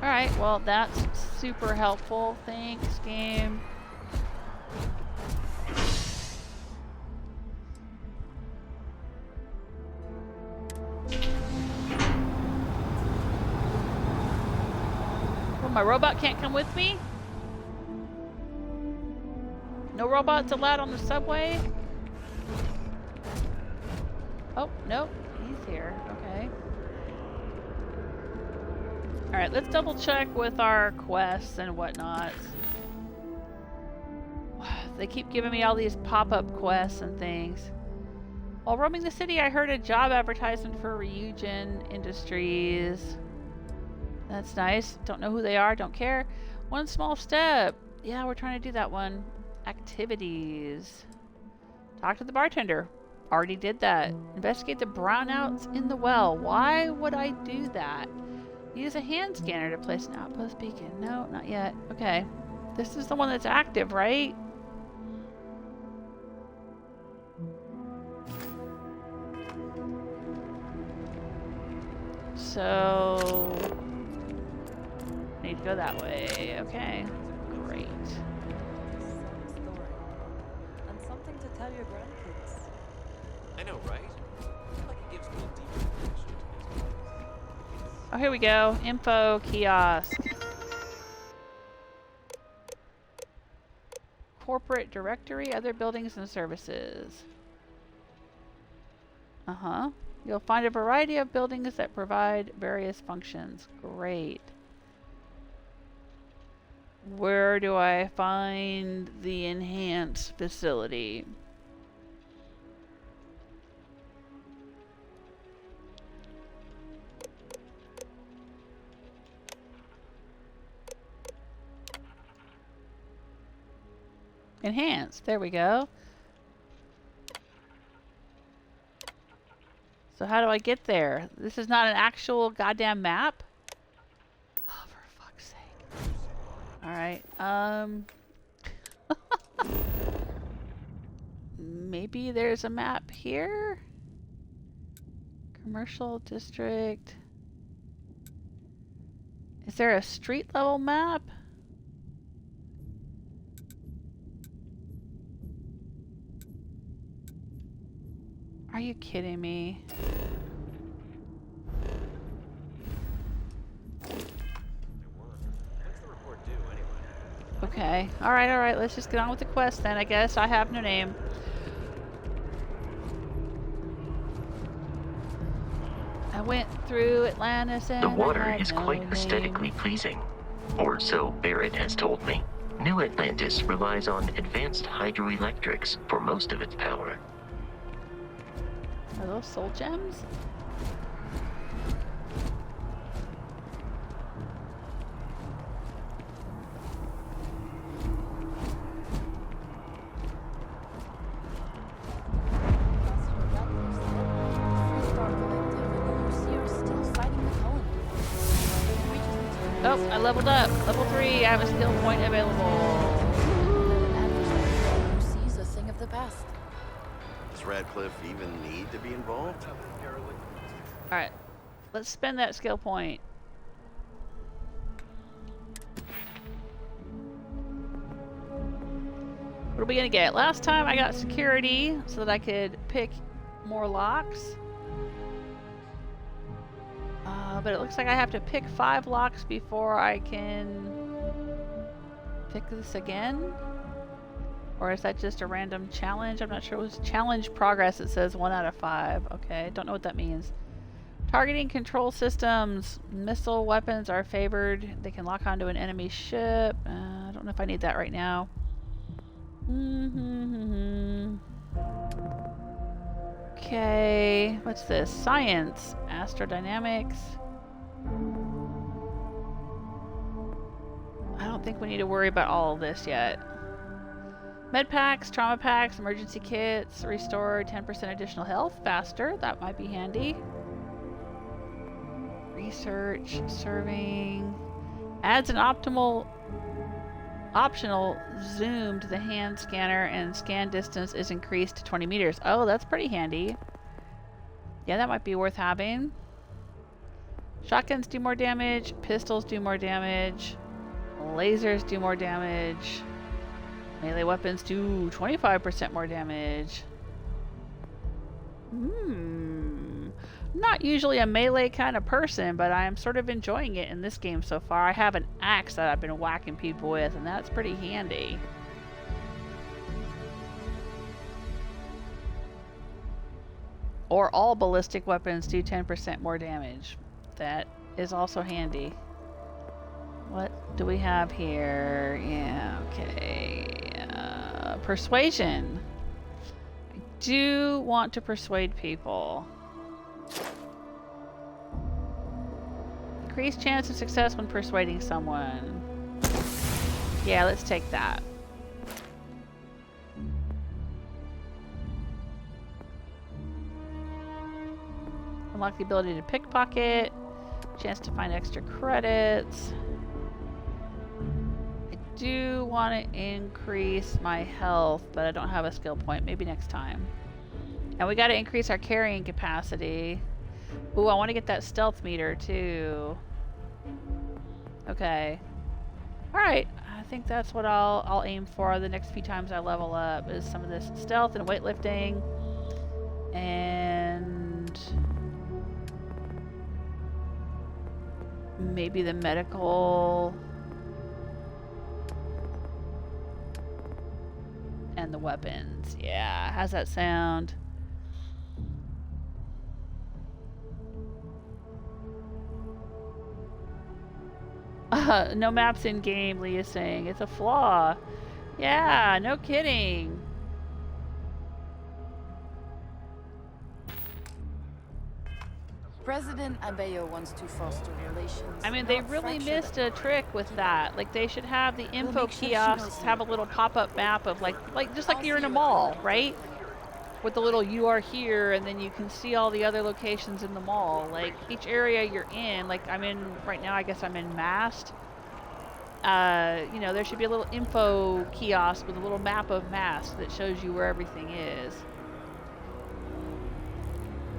Alright, well that's super helpful. Thanks, game. Well, my robot can't come with me? No robots allowed on the subway? Oh, nope. He's here. Okay. Alright, let's double check with our quests and whatnot. They keep giving me all these pop-up quests and things. While roaming the city, I heard a job advertisement for Ryujin Industries. That's nice. Don't know who they are, don't care. One small step. Yeah, we're trying to do that one. Activities. Talk to the bartender. Already did that. Investigate the brownouts in the well. Why would I do that? Use a hand scanner to place an outpost beacon. No, not yet. Okay. This is the one that's active, right? So... I need to go that way. Okay. Great. And something to tell your grandkids. I know, right? I feel like it gives me a deeper connection to these places. Oh, here we go. Info kiosk. Corporate directory, other buildings and services. Uh-huh. You'll find a variety of buildings that provide various functions. Great. Where do I find the enhanced facility? Enhanced. There we go. So how do I get there? This is not an actual goddamn map? Oh, for fuck's sake. Alright, maybe there's a map here? Commercial district. Is there a street level map? Are you kidding me? Okay. Alright, let's just get on with the quest then, I guess. I have no name. I went through Atlantis and the water I had is no quite name. aesthetically pleasing. Or so Barrett has told me. New Atlantis relies on advanced hydroelectrics for most of its power. Are those soul gems? Oh, I leveled up. Level 3, I have a skill point available. Sees a thing of the past. Does Radcliffe even need to be involved? Alright, let's spend that skill point. What are we gonna get? Last time I got security so that I could pick more locks. But it looks like I have to pick 5 locks before I can pick this again. Or is that just a random challenge? I'm not sure. It was challenge progress. It says 1 out of 5. Okay, don't know what that means. Targeting control systems. Missile weapons are favored. They can lock onto an enemy ship. I don't know if I need that right now. Okay, what's this? Science. Astrodynamics. I don't think we need to worry about all of this yet. Med packs, trauma packs, emergency kits, restore 10% additional health faster. That might be handy. Research, serving. Adds an optional zoom to the hand scanner and scan distance is increased to 20 meters. Oh, that's pretty handy. Yeah, that might be worth having. Shotguns do more damage, pistols do more damage, lasers do more damage, melee weapons do 25% more damage. Not usually a melee kind of person, but I am sort of enjoying it in this game so far. I have an axe that I've been whacking people with, and that's pretty handy. Or all ballistic weapons do 10% more damage. That is also handy. What do we have here? Yeah, okay. Persuasion. I do want to persuade people. Increased chance of success when persuading someone. Yeah, let's take that. Unlock the ability to pickpocket. Chance to find extra credits. I do want to increase my health, but I don't have a skill point. Maybe next time. And we got to increase our carrying capacity. Ooh, I want to get that stealth meter too. Okay. Alright, I think that's what I'll aim for the next few times I level up, is some of this stealth and weightlifting. And maybe the medical and the weapons. Yeah, how's that sound? No maps in game, Lee is saying. It's a flaw. Yeah, no kidding. President Abeyo wants to foster relations. I mean, they really missed a trick with that. Like, they should have the info kiosks have a little pop-up map of like just like you're in a mall, right? With the little "you are here," and then you can see all the other locations in the mall. Like each area you're in, like I'm in right now, I guess I'm in Mast. You know, there should be a little info kiosk with a little map of Mast that shows you where everything is.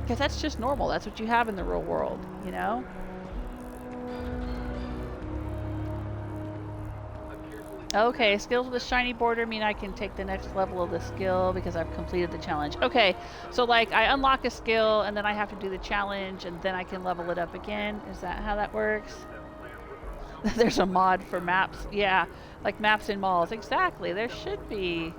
Because that's just normal. That's what you have in the real world, you know? Okay, skills with a shiny border mean I can take the next level of the skill because I've completed the challenge. Okay, so like I unlock a skill and then I have to do the challenge and then I can level it up again. Is that how that works? There's a mod for maps. Yeah, like maps in malls. Exactly, there should be.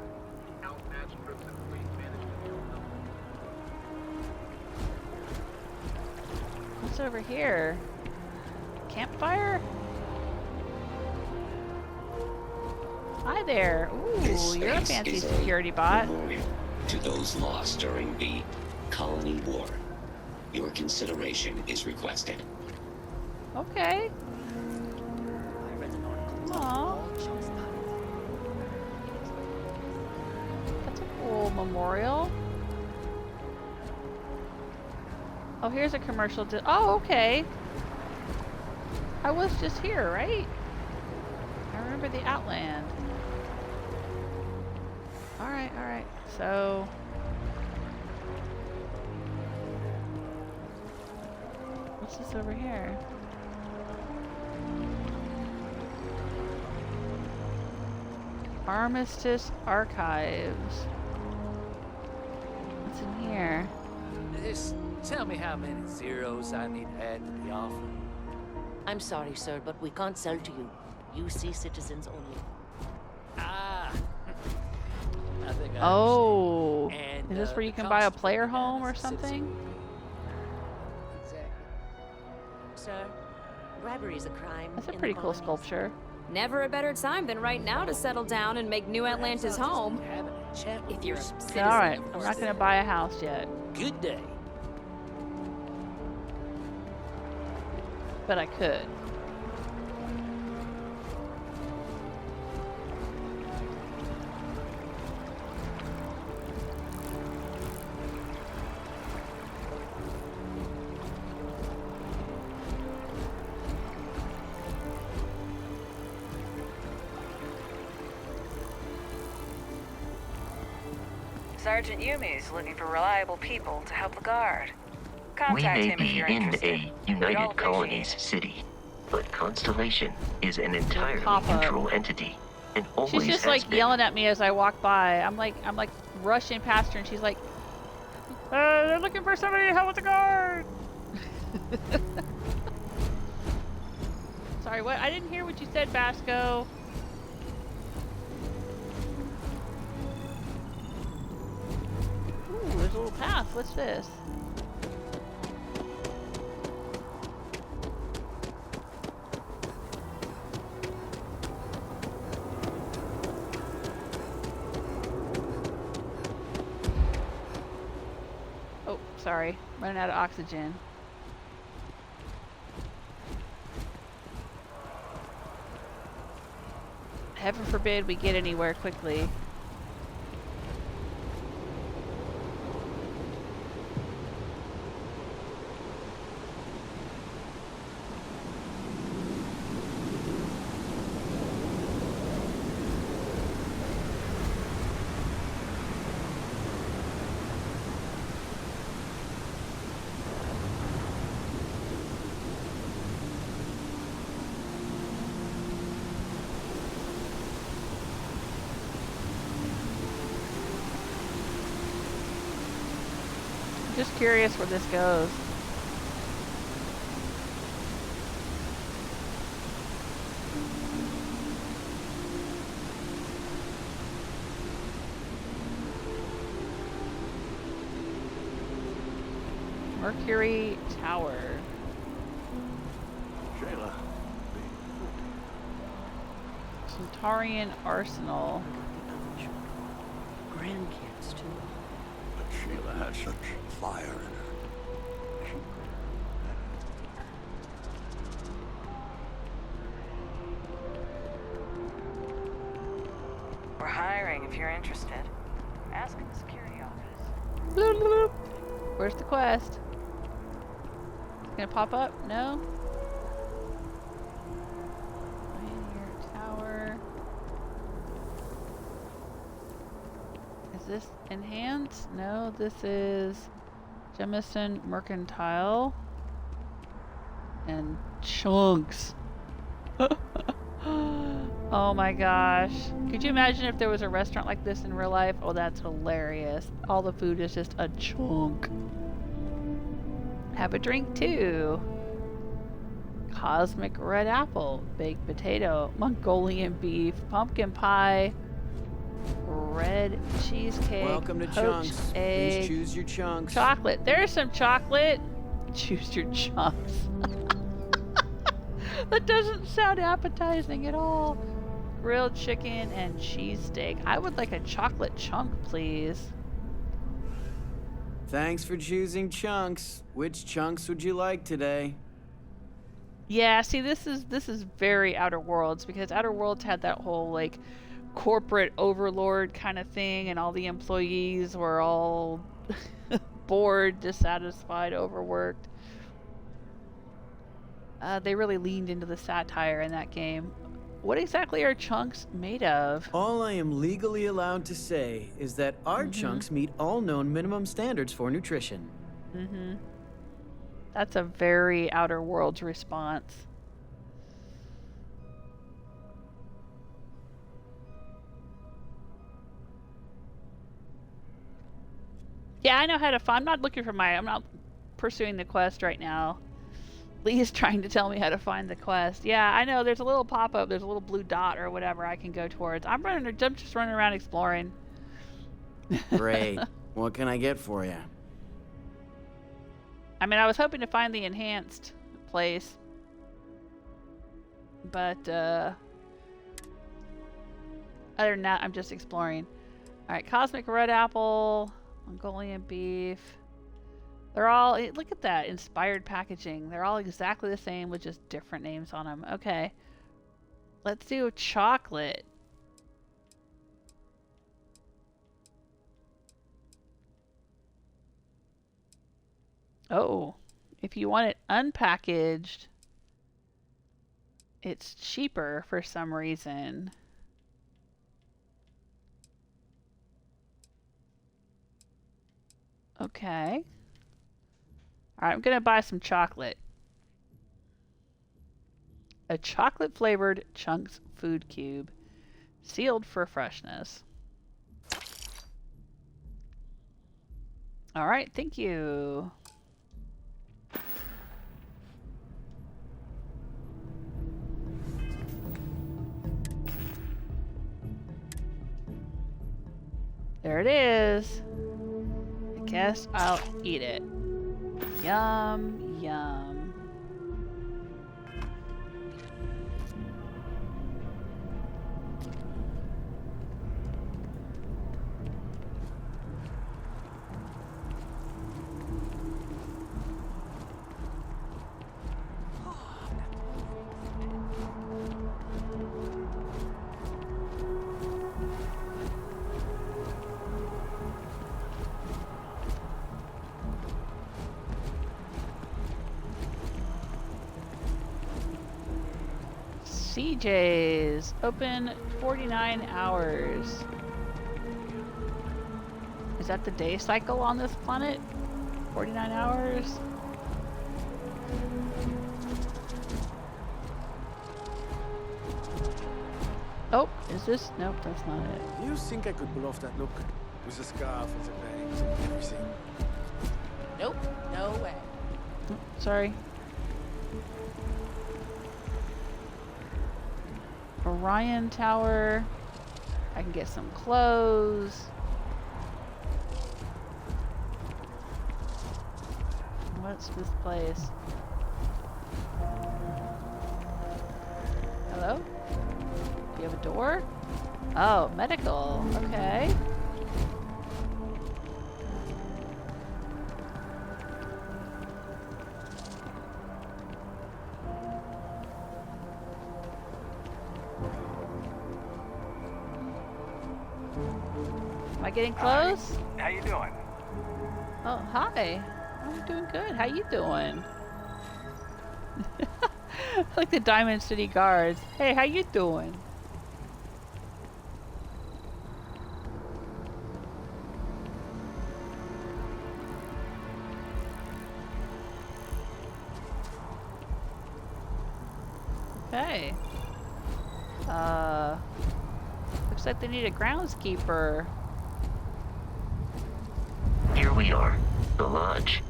What's over here? Campfire? Hi there. Ooh, you're a fancy security bot. To those lost during the Colony War. Your consideration is requested. Okay. Aww. That's a cool memorial. Oh, here's a commercial. Oh, okay. I was just here, right? I remember the Outland. Alright, alright. So... what's this over here? Armistice Archives. What's in here? Just tell me how many zeros I need to add to the offer. I'm sorry, sir, but we can't sell to you. UC citizens only. Ah. I think I Oh. And, is this where you can buy a player home or something? Exactly. Sir, bribery is a crime. That's a in pretty the cool colonies. sculpture. Never a better time than right now to settle down and make New Atlantis home. If you're a citizen, Alright, of I'm course. not gonna buy a house yet. Good day. But I could. Sergeant Yumi is looking for reliable people to help the guard. We Contact may him if be you're in interested. a We'd all United Colonies city, but Constellation is an entirely neutral entity, and always She's just has like been. yelling at me as I walk by. I'm like rushing past her and she's like, they're looking for somebody to help with the guard. Sorry, what? I didn't hear what you said, Basco. Ooh, there's a little path. What's this? sorry. Running out of oxygen. Heaven forbid we get anywhere quickly. Just curious where this goes. Mercury Tower. Shayla. Centaurian Arsenal. Grandkids, too. But Shayla had such fire in her. We're hiring if you're interested. Ask in the security office. Bloop, bloop. Where's the quest? Gonna pop up? No? Pioneer Tower. Is this enhanced? No, this is Jemison Mercantile. And Chunks. Oh my gosh. Could you imagine if there was a restaurant like this in real life? Oh, that's hilarious. All the food is just a chunk. Have a drink too. Cosmic red apple, baked potato, Mongolian beef, pumpkin pie, red cheesecake. Welcome to poached Chunks. egg, Please choose your chunks. chocolate. There's some chocolate. Choose your chunks. That doesn't sound appetizing at all. Grilled chicken and cheesesteak. I would like a chocolate chunk, please. Thanks for choosing chunks. Which chunks would you like today? Yeah, see, this is very Outer Worlds, because Outer Worlds had that whole like corporate overlord kind of thing, and all the employees were all bored, dissatisfied, overworked. They really leaned into the satire in that game. What exactly are chunks made of? All I am legally allowed to say is that our chunks meet all known minimum standards for nutrition. That's a very Outer Worlds response. Yeah, I know how to find. I'm not pursuing the quest right now. Lee's trying to tell me how to find the quest. Yeah, I know. There's a little pop-up. There's a little blue dot or whatever I can go towards. I'm just running around exploring. Great. What can I get for you? I mean, I was hoping to find the enhanced place, but other than that, I'm just exploring. All right, cosmic red apple, Mongolian beef. They're all, look at that, inspired packaging. They're all exactly the same with just different names on them. Okay. Let's do chocolate. Oh, if you want it unpackaged, it's cheaper for some reason. Okay. Alright, I'm gonna buy some chocolate. A chocolate flavored Chunks food cube. Sealed for freshness. Alright, thank you. There it is. I guess I'll eat it. Yum, yum. CJ's. Open 49 hours. Is that the day cycle on this planet? 49 hours? Oh, is this? Nope, that's not it. You think I could pull off that look? With the scarf and the bangs and everything? Nope, no way. Oh, sorry. Orion Tower. I can get some clothes. What's this place? Hello? Do you have a door? Oh, medical. Okay. Am I getting close? Hi. How you doing? Oh, hi. I'm doing good. How you doing? Like the Diamond City guards. Hey, how you doing? Okay. Looks like they need a groundskeeper. Here we are, the lodge.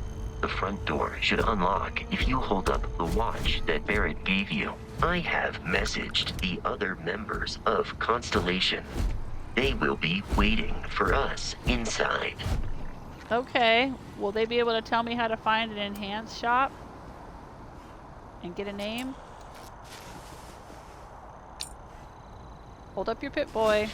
The front door should unlock if you hold up the watch that Barrett gave you. I have messaged the other members of Constellation. They will be waiting for us inside. Okay. Will they be able to tell me how to find an enhanced shop? And get a name? Hold up your Pip-Boy.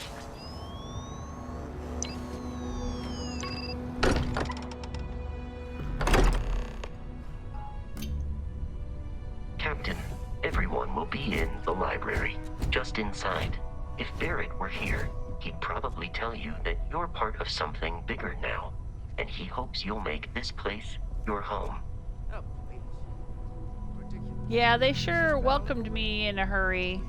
Captain, everyone will be in the library, just inside. If Barrett were here, he'd probably tell you that you're part of something bigger now, and he hopes you'll make this place your home. Yeah, they sure welcomed me in a hurry.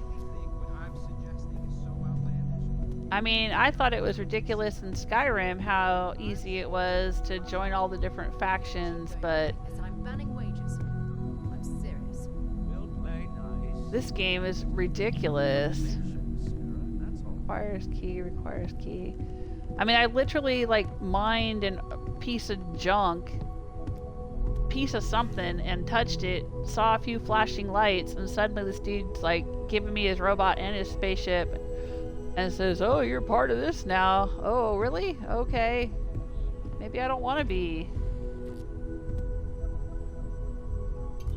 I mean, I thought it was ridiculous in Skyrim how easy it was to join all the different factions, but this game is ridiculous. Requires key. I mean, I literally like mined a piece of junk, piece of something, and touched it, saw a few flashing lights, and suddenly this dude's like giving me his robot and his spaceship and says, "Oh, you're part of this now." Oh, really? Okay. Maybe I don't want to be.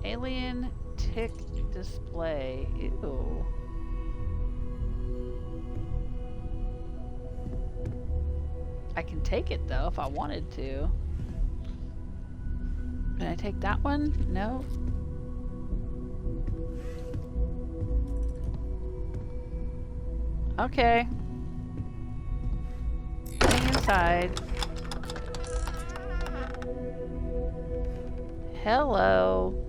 Alien tick display. Ew. I can take it though if I wanted to. Can I take that one? No. Okay. Getting inside. Hello.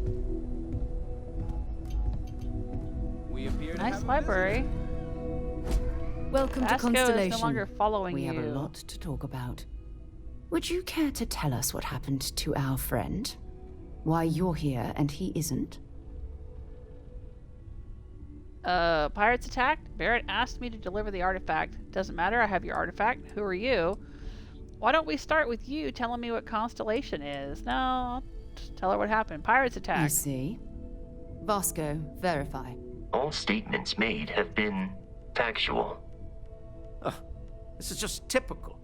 We appear to nice have a library. Welcome to Vasco Constellation. is no longer following we you. have a lot to talk about. Would you care to tell us what happened to our friend? Why you're here and he isn't? Pirates attacked. Barrett asked me to deliver the artifact. Doesn't matter, I have your artifact. Who are you? Why don't we start with you telling me what Constellation is? No, I'll just tell her what happened. Pirates attacked. You see? Vasco, verify. All statements made have been factual. This is just typical.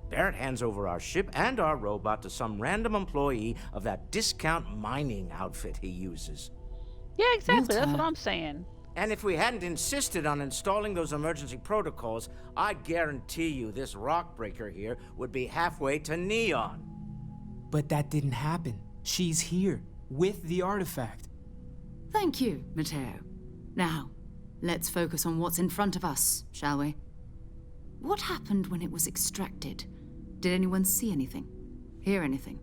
Barrett hands over our ship and our robot to some random employee of that discount mining outfit he uses. Yeah, exactly. That's what I'm saying. And if we hadn't insisted on installing those emergency protocols, I guarantee you this rock breaker here would be halfway to Neon. But that didn't happen. She's here, with the artifact. Thank you, Matteo. Now, let's focus on what's in front of us, shall we? What happened when it was extracted? Did anyone see anything? Hear anything?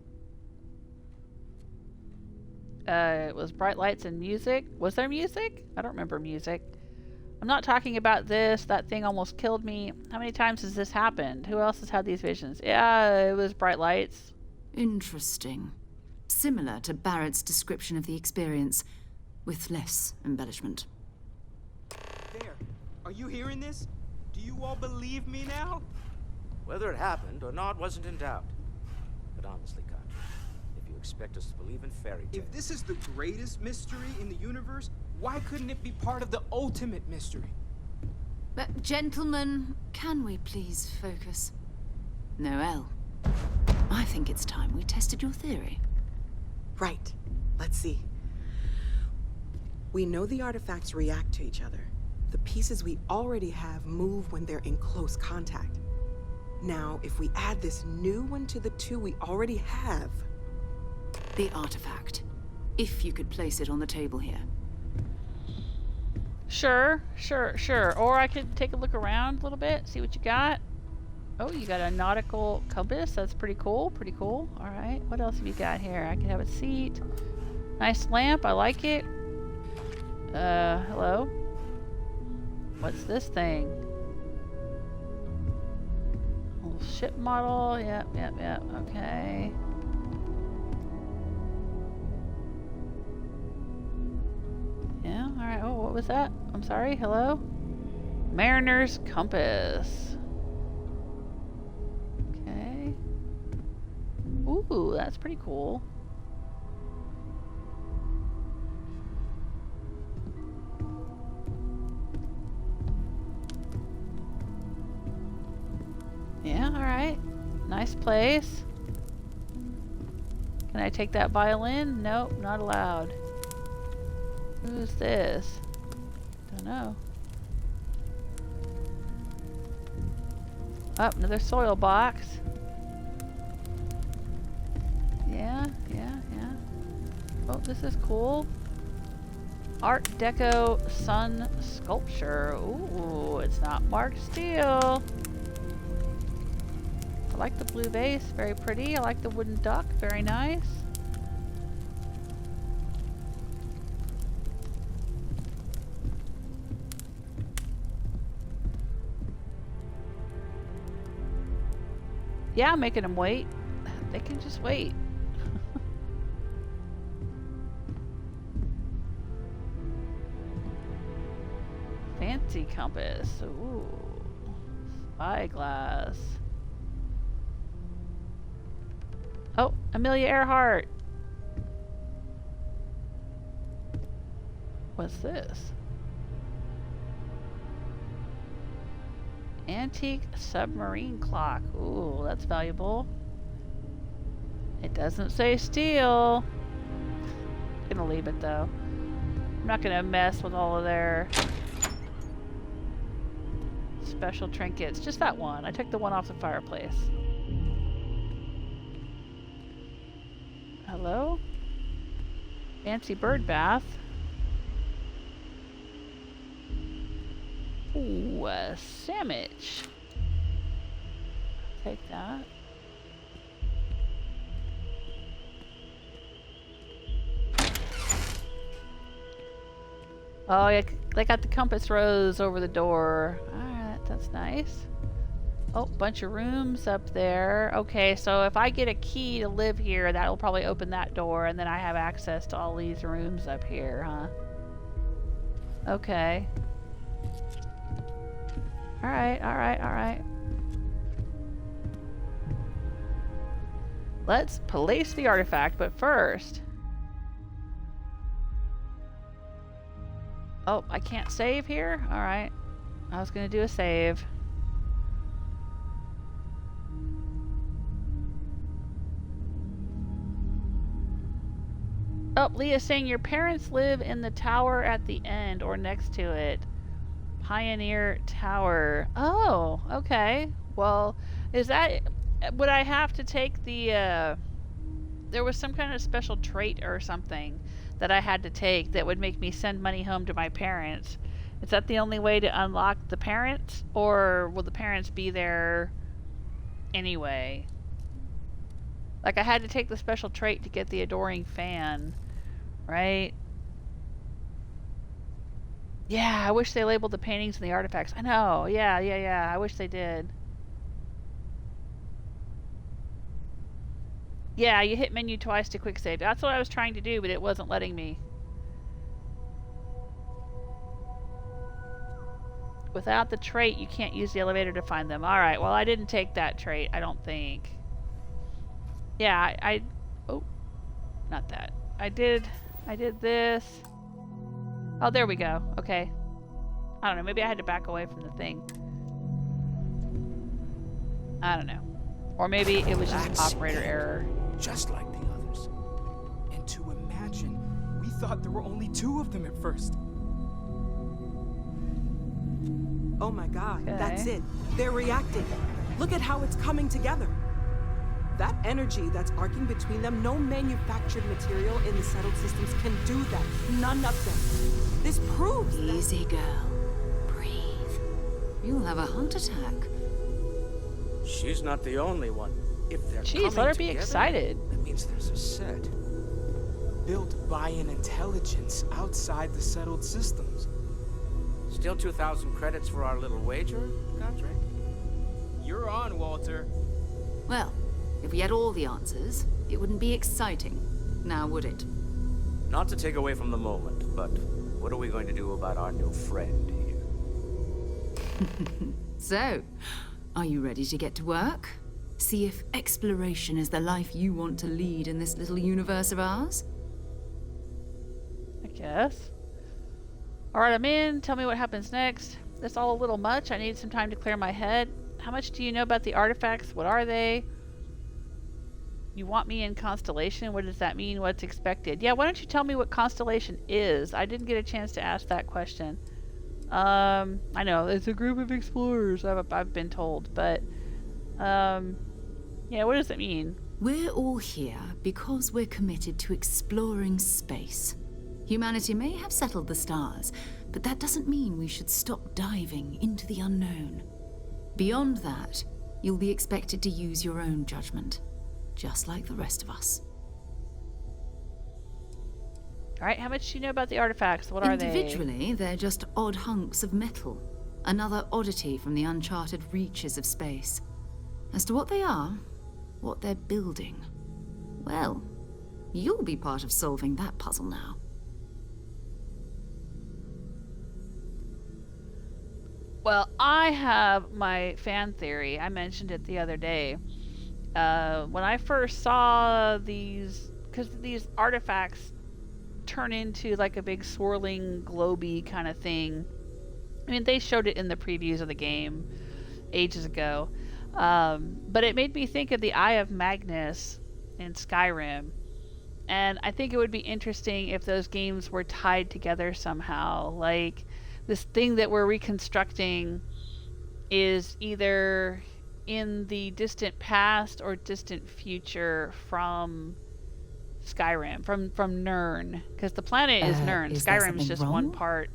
It was bright lights and music. Was there music? I don't remember music. I'm not talking about this. That thing almost killed me. How many times has this happened? Who else has had these visions? Yeah, it was bright lights. Interesting. Similar to Barrett's description of the experience, with less embellishment. There. Are you hearing this? Do you all believe me now? Whether it happened or not wasn't in doubt. But honestly, Contra, if you expect us to believe in fairy tales... If this is the greatest mystery in the universe, why couldn't it be part of the ultimate mystery? But gentlemen, can we please focus? Noelle, I think it's time we tested your theory. Right. Let's see. We know the artifacts react to each other. The pieces we already have move when they're in close contact. Now, if we add this new one to the two we already have... The artifact. If you could place it on the table here. Sure. Or I could take a look around a little bit, see what you got. Oh, you got a nautical compass. That's pretty cool. All right. What else have you got here? I can have a seat. Nice lamp. I like it. Hello? What's this thing? A little ship model. Yep. Okay. Yeah, alright. Oh, what was that? I'm sorry. Hello? Mariner's compass. Okay. Ooh, that's pretty cool. Yeah, alright. Nice place. Can I take that violin? Nope, not allowed. Who's this? Don't know. Oh, another soil box. Yeah. Oh, this is cool. Art Deco sun sculpture. Ooh, it's not marked steel. I like the blue vase, very pretty. I like the wooden duck, very nice. Yeah, I'm making them wait. They can just wait. Fancy compass. Ooh. Spyglass. Oh, Amelia Earhart. What's this? Antique submarine clock. Ooh, that's valuable. It doesn't say steel. I'm gonna leave it though. I'm not gonna mess with all of their special trinkets. Just that one. I took the one off the fireplace. Hello? Fancy bird bath. Ooh, a sandwich. Take that. Oh, yeah, they got the compass rose over the door. Alright, that's nice. Oh, bunch of rooms up there. Okay, so if I get a key to live here, that'll probably open that door, and then I have access to all these rooms up here, huh? Okay. Alright. Let's place the artifact, but first... Oh, I can't save here? Alright. I was gonna do a save. Oh, Leah's saying your parents live in the tower at the end or next to it. Pioneer Tower. Oh, okay. Well, is that... Would I have to take the... There was some kind of special trait or something that I had to take that would make me send money home to my parents. Is that the only way to unlock the parents? Or will the parents be there anyway? Like, I had to take the special trait to get the adoring fan, right? Yeah, I wish they labeled the paintings and the artifacts. I know. Yeah. I wish they did. Yeah, you hit menu twice to quick save. That's what I was trying to do, but it wasn't letting me. Without the trait, you can't use the elevator to find them. Alright, well, I didn't take that trait, I don't think. Yeah, oh, not that. I did this. Oh, there we go. Okay. I don't know, maybe I had to back away from the thing. I don't know. Or maybe it was just an operator error. Just like the others. And to imagine, we thought there were only 2 of them at first. Oh my god, Okay. that's it. They're reacting. Look at how it's coming together. That energy that's arcing between them, no manufactured material in the settled systems can do that. None of them. This proves that... Easy, girl. Breathe. You'll have a heart attack. She's not the only one. If they're Jeez, let her be excited. That means there's a set. Built by an intelligence outside the settled systems. Still 2,000 credits for our little wager, Godric? You're on, Walter. Well, if we had all the answers, it wouldn't be exciting. Now, would it? Not to take away from the moment, but what are we going to do about our new friend here? So, are you ready to get to work? See if exploration is the life you want to lead in this little universe of ours? I guess. Alright, I'm in. Tell me what happens next. That's all a little much. I need some time to clear my head. How much do you know about the artifacts? What are they? You want me in Constellation? What does that mean? What's expected? Yeah, why don't you tell me what Constellation is? I didn't get a chance to ask that question. I know, it's a group of explorers, I've been told, but... yeah, what does it mean? We're all here because we're committed to exploring space. Humanity may have settled the stars, but that doesn't mean we should stop diving into the unknown. Beyond that, you'll be expected to use your own judgment, just like the rest of us. Alright, how much do you know about the artifacts? What are they? Individually, they're just odd hunks of metal, another oddity from the uncharted reaches of space. As to what they are, what they're building, well, you'll be part of solving that puzzle now. Well, I have my fan theory. I mentioned it the other day. When I first saw these, because these artifacts turn into like a big swirling globy kind of thing. I mean, they showed it in the previews of the game ages ago. But it made me think of the Eye of Magnus in Skyrim. And I think it would be interesting if those games were tied together somehow. Like, this thing that we're reconstructing is either in the distant past or distant future from Skyrim, from Nirn, because the planet is Nirn. Skyrim's just one part.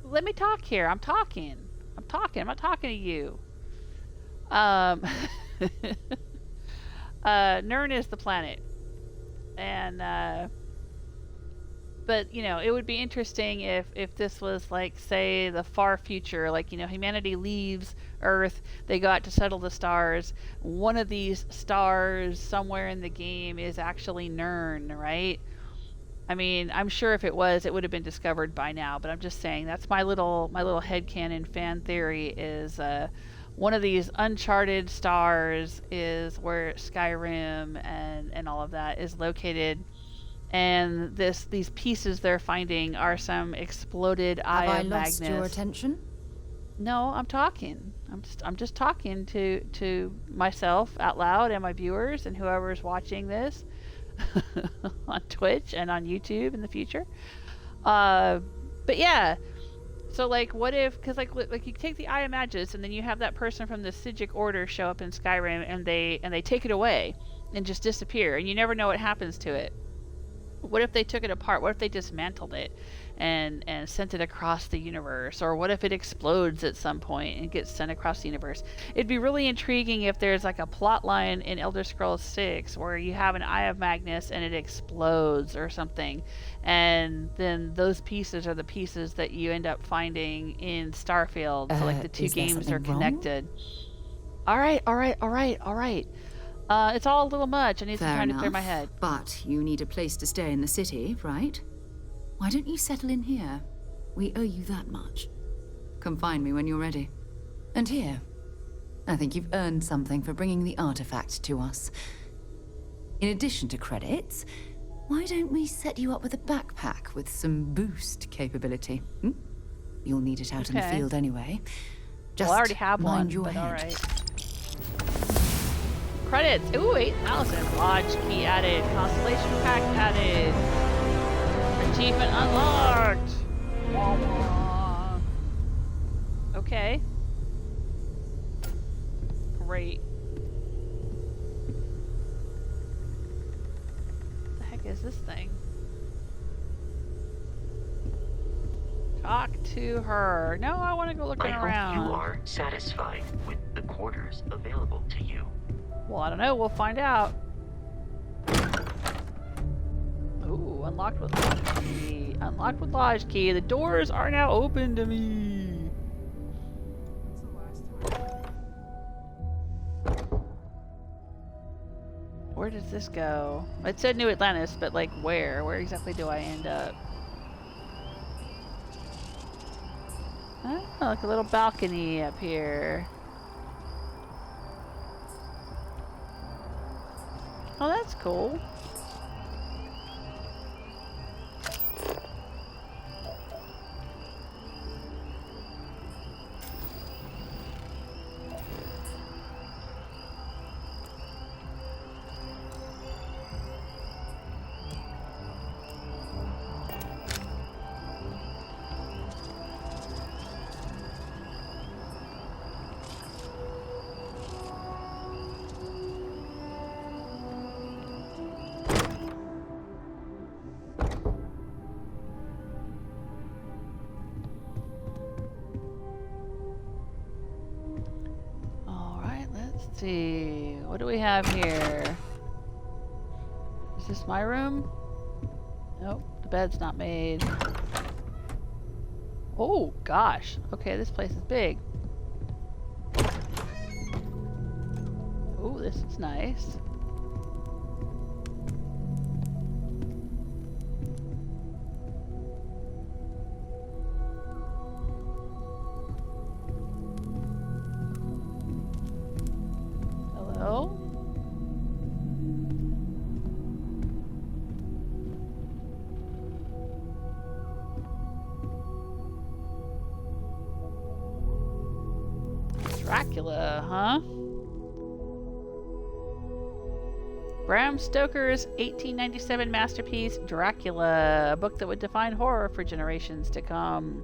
Let me talk here. I'm talking. I'm not talking to you. Nirn is the planet, and but you know, it would be interesting if this was like, say, the far future, like, you know, humanity leaves Earth, they go out to settle the stars. One of these stars somewhere in the game is actually Nirn, right? I mean, I'm sure if it was, it would have been discovered by now, but I'm just saying, that's my little headcanon fan theory is one of these uncharted stars is where Skyrim and all of that is located. And these pieces they're finding are some exploded Eye of Magnus. Have I lost your attention? No, I'm talking. I'm just talking to myself out loud and my viewers and whoever's watching this on Twitch and on YouTube in the future. But yeah, so like, what if? Because like you take the Eye of Magnus and then you have that person from the Sigic Order show up in Skyrim and they take it away and just disappear and you never know what happens to it. What if they took it apart? What if they dismantled it and sent it across the universe? Or what if it explodes at some point and gets sent across the universe? It'd be really intriguing if there's like a plot line in Elder Scrolls 6 where you have an Eye of Magnus and it explodes or something. And then those pieces are the pieces that you end up finding in Starfield. So like the two games are connected. All right. It's all a little much. I need some time to clear my head. But you need a place to stay in the city, right? Why don't you settle in here? We owe you that much. Come find me when you're ready. And here, I think you've earned something for bringing the artifact to us. In addition to credits, why don't we set you up with a backpack with some boost capability? You'll need it out in the field anyway. Just well, I already have one, your but head. all right. Credits. Ooh, 8,000. Lodge key added. Constellation pack added. Achievement unlocked. Wah, wah. Okay. Great. What the heck is this thing? Talk to her. No, I want to go looking around. I hope you are satisfied with the quarters available to you. Well, I don't know. We'll find out. Ooh, unlocked with lodge key. Unlocked with lodge key. The doors are now open to me. Where does this go? It said New Atlantis, but like where? Where exactly do I end up? Oh, like a little balcony up here. Oh, that's cool. Let's see, what do we have here? Is this my room? Nope, the bed's not made. Oh gosh, okay, this place is big. Oh, this is nice. Hello? Dracula, huh? Bram Stoker's 1897 masterpiece, Dracula, a book that would define horror for generations to come.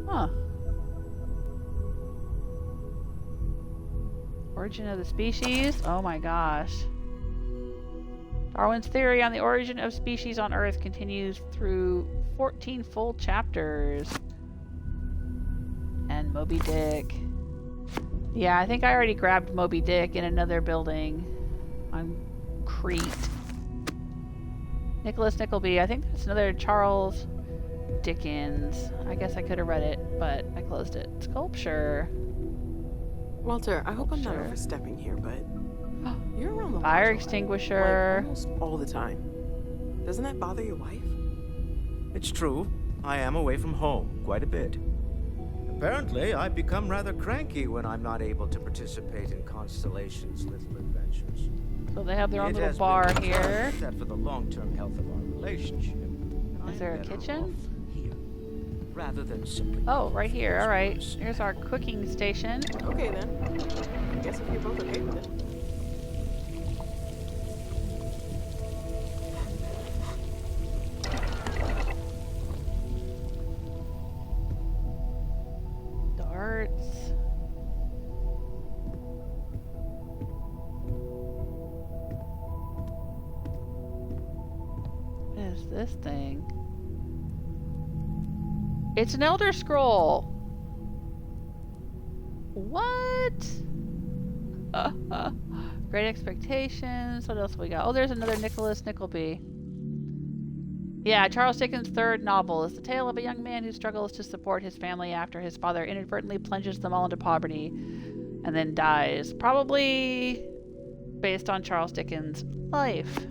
Huh. Origin of the species? Oh my gosh. Darwin's theory on the origin of species on Earth continues through 14 full chapters. And Moby Dick. Yeah, I think I already grabbed Moby Dick in another building on Crete. Nicholas Nickleby. I think that's another Charles Dickens. I guess I could have read it, but I closed it. Sculpture. Walter, I hope I'm not overstepping here, but you're around the fire lodge extinguisher. like, almost all the time. Doesn't that bother your wife? It's true. I am away from home quite a bit. Apparently, I've become rather cranky when I'm not able to participate in Constellation's little adventures. So they have their own It little has bar been here. that for the long-term health of our relationship. Is there a kitchen? Rather than simply. Oh, right here. All right. Here's our cooking station. Okay then. I guess if you're both okay with it. Darts. this thing? It's an Elder Scroll. What? Great Expectations. What else we got? Oh, there's another Nicholas Nickleby. Yeah, Charles Dickens' third novel is the tale of a young man who struggles to support his family after his father inadvertently plunges them all into poverty and then dies. Probably based on Charles Dickens' life.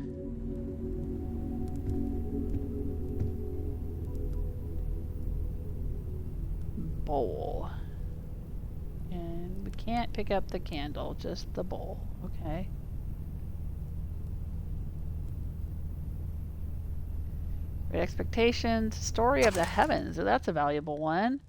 Bowl. And we can't pick up the candle, just the bowl. Okay. Great Expectations, Story of the Heavens. Oh, that's a valuable one.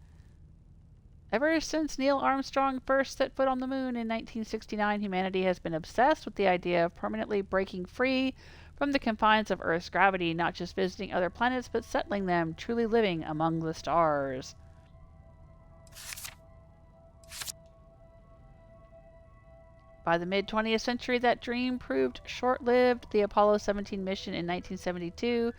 Ever since Neil Armstrong first set foot on the moon in 1969, humanity has been obsessed with the idea of permanently breaking free from the confines of Earth's gravity, not just visiting other planets, but settling them, truly living among the stars. By the mid-20th century, that dream proved short-lived. The Apollo 17 mission in 1972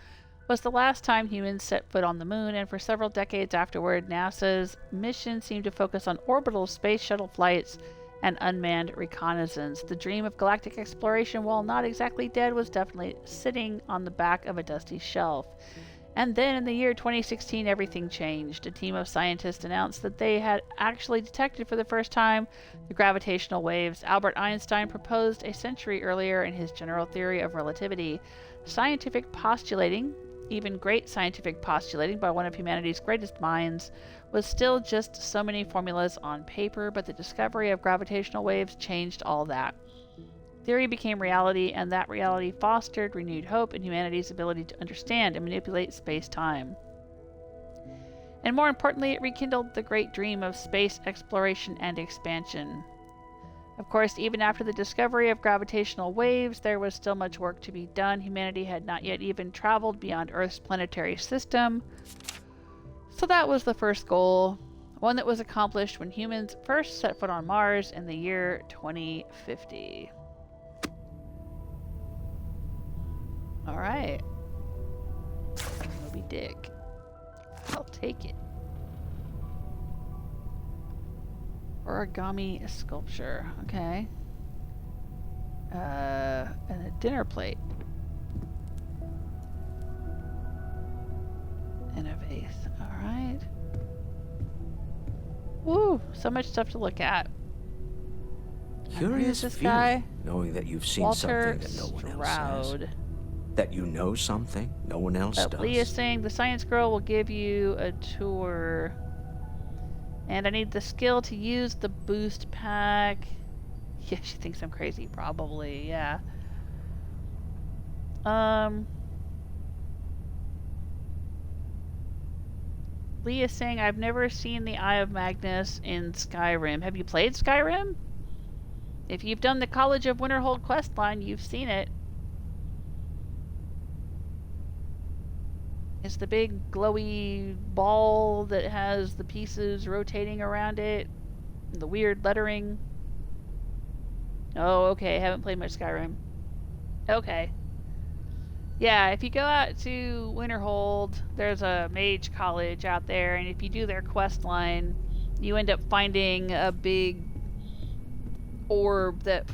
was the last time humans set foot on the moon, and for several decades afterward, NASA's mission seemed to focus on orbital space shuttle flights and unmanned reconnaissance. The dream of galactic exploration, while not exactly dead, was definitely sitting on the back of a dusty shelf. And then in the year 2016, everything changed. A team of scientists announced that they had actually detected for the first time the gravitational waves Albert Einstein proposed a century earlier in his general theory of relativity. Scientific postulating, even great scientific postulating by one of humanity's greatest minds, was still just so many formulas on paper, but the discovery of gravitational waves changed all that. Theory became reality, and that reality fostered renewed hope in humanity's ability to understand and manipulate space-time. And more importantly, it rekindled the great dream of space exploration and expansion. Of course, even after the discovery of gravitational waves, there was still much work to be done. Humanity had not yet even traveled beyond Earth's planetary system. So that was the first goal, one that was accomplished when humans first set foot on Mars in the year 2050. Alright. Moby Dick. I'll take it. Origami sculpture. Okay. And a dinner plate. And a vase. Alright. Woo! So much stuff to look at. Curious this feeling, guy? knowing that you've seen Walter something that no one else Stroud. has. That you know something no one else does. Lee is saying the science girl will give you a tour. And I need the skill to use the boost pack. Yeah, she thinks I'm crazy. Probably, yeah. Lee is saying, I've never seen the Eye of Magnus in Skyrim. Have you played Skyrim? If you've done the College of Winterhold questline, you've seen it. It's the big glowy ball that has the pieces rotating around it. The weird lettering. Oh, okay. I haven't played much Skyrim. Okay. Yeah, if you go out to Winterhold, there's a mage college out there, and if you do their quest line, you end up finding a big orb that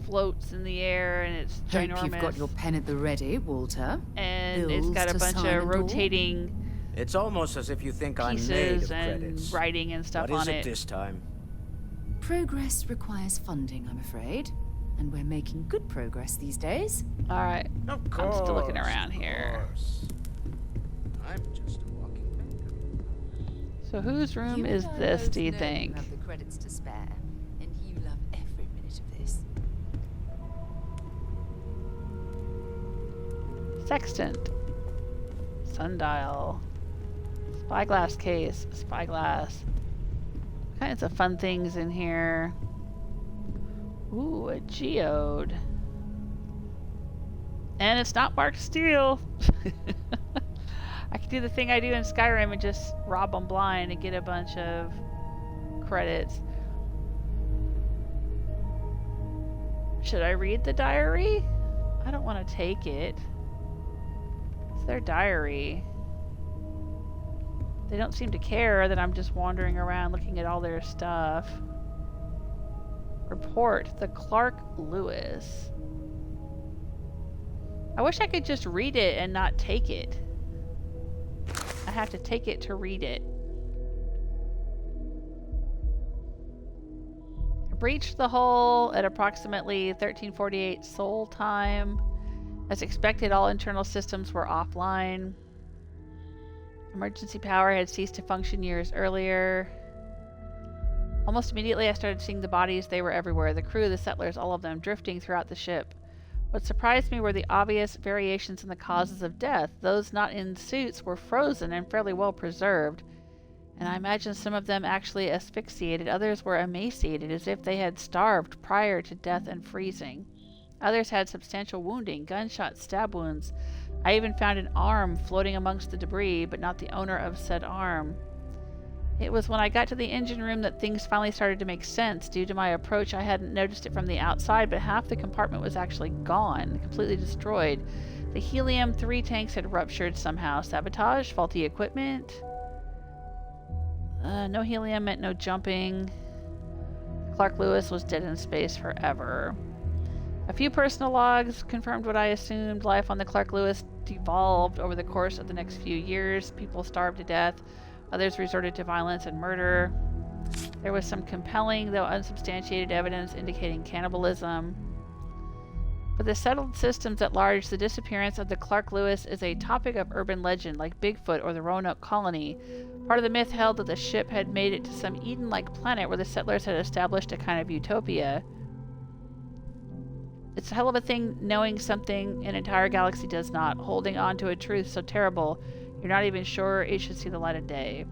floats in the air, and it's ginormous. Hope you've got your pen at the ready, Walter. And it's got a bunch of rotating It's almost as if you think I'm made pieces of and credits. writing and stuff What on is it. it this time? Progress requires funding, I'm afraid. And we're making good progress these days. Alright. Of I'm course, still looking around here. I'm just a walking banker. So whose room You is and I this, both do you know think? You have the credits to spare, and you love every minute of this. Sextant. Sundial. Spyglass case. Spyglass. Kinds of fun things in here. Ooh, a geode. And it's not marked steel. I can do the thing I do in Skyrim and just rob them blind and get a bunch of credits. Should I read the diary? I don't want to take it. their diary? They don't seem to care that I'm just wandering around looking at all their stuff. Report, the Clark Lewis. I wish I could just read it and not take it. I have to take it to read it. I breached the hull at approximately 1348 Sol time. As expected, all internal systems were offline. Emergency power had ceased to function years earlier. Almost immediately, I started seeing the bodies. They were everywhere. The crew, the settlers, all of them, drifting throughout the ship. What surprised me were the obvious variations in the causes of death. Those not in suits were frozen and fairly well preserved, and I imagine some of them actually asphyxiated. Others were emaciated, as if they had starved prior to death and freezing. Others had substantial wounding, gunshots, stab wounds. I even found an arm floating amongst the debris, but not the owner of said arm. It was when I got to the engine room that things finally started to make sense. Due to my approach, I hadn't noticed it from the outside, but half the compartment was actually gone, completely destroyed. The helium-3 tanks had ruptured somehow. Sabotage? Faulty equipment? No helium meant no jumping. Clark Lewis was dead in space forever. A few personal logs confirmed what I assumed. Life on the Clark Lewis devolved over the course of the next few years. People starved to death. Others resorted to violence and murder. There was some compelling, though unsubstantiated, evidence indicating cannibalism. For the settled systems at large, the disappearance of the Clark Lewis is a topic of urban legend, like Bigfoot or the Roanoke colony. Part of the myth held that the ship had made it to some Eden-like planet where the settlers had established a kind of utopia. It's a hell of a thing knowing something an entire galaxy does not, holding on to a truth so terrible you're not even sure it should see the light of day.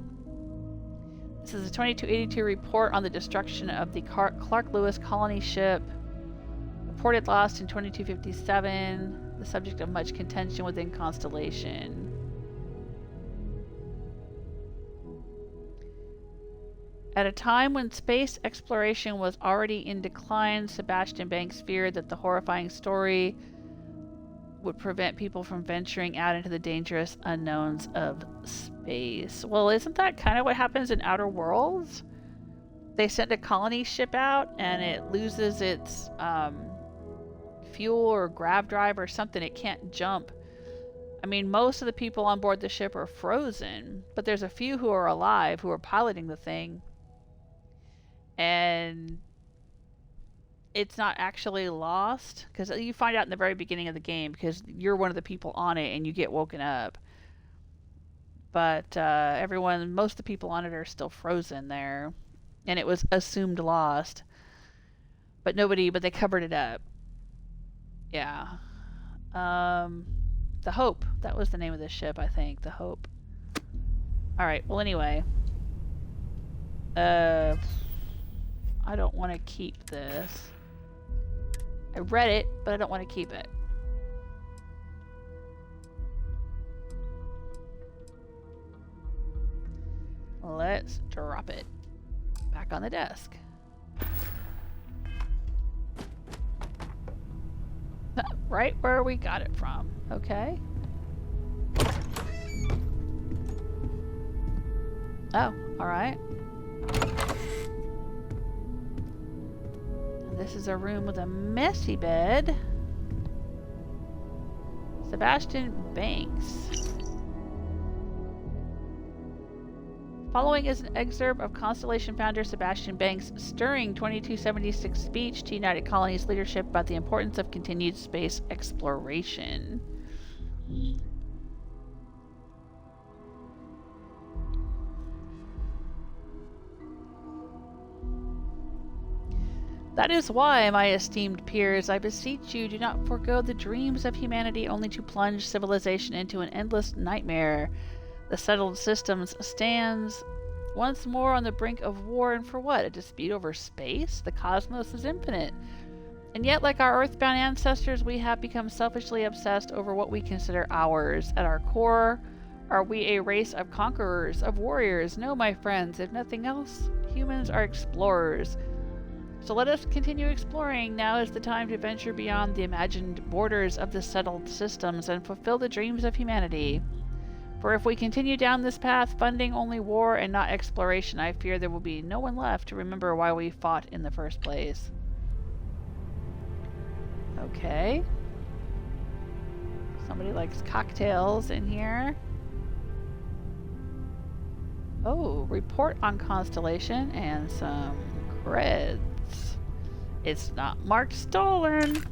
This is a 2282 report on the destruction of the Clark Lewis colony ship. Reported lost in 2257, the subject of much contention within Constellation. At a time when space exploration was already in decline, Sebastian Banks feared that the horrifying story would prevent people from venturing out into the dangerous unknowns of space. Well, isn't that kind of what happens in Outer Worlds? They send a colony ship out and it loses its fuel or grav drive or something. It can't jump. I mean, most of the people on board the ship are frozen, but there's a few who are alive who are piloting the thing. And it's not actually lost, because you find out in the very beginning of the game, because you're one of the people on it and you get woken up. But most of the people on it are still frozen there, and it was assumed lost. But they covered it up. Yeah. The Hope. That was the name of the ship, I think. The Hope. Alright, well anyway. I don't want to keep this. I read it, but I don't want to keep it. Let's drop it back on the desk. Right where we got it from. Okay. Oh, alright. This is a room with a messy bed. Sebastian Banks. Following is an excerpt of Constellation founder Sebastian Banks' stirring 2276 speech to United Colonies leadership about the importance of continued space exploration. That is why, my esteemed peers, I beseech you, do not forego the dreams of humanity only to plunge civilization into an endless nightmare. The settled systems stands once more on the brink of war, and for what? A dispute over space? The cosmos is infinite. And yet, like our earthbound ancestors, we have become selfishly obsessed over what we consider ours. At our core, are we a race of conquerors, of warriors? No, my friends, if nothing else, humans are explorers. So let us continue exploring. Now is the time to venture beyond the imagined borders of the settled systems and fulfill the dreams of humanity. For if we continue down this path, funding only war and not exploration, I fear there will be no one left to remember why we fought in the first place. Okay. Somebody likes cocktails in here. Oh, report on Constellation and some creds. It's not marked stolen.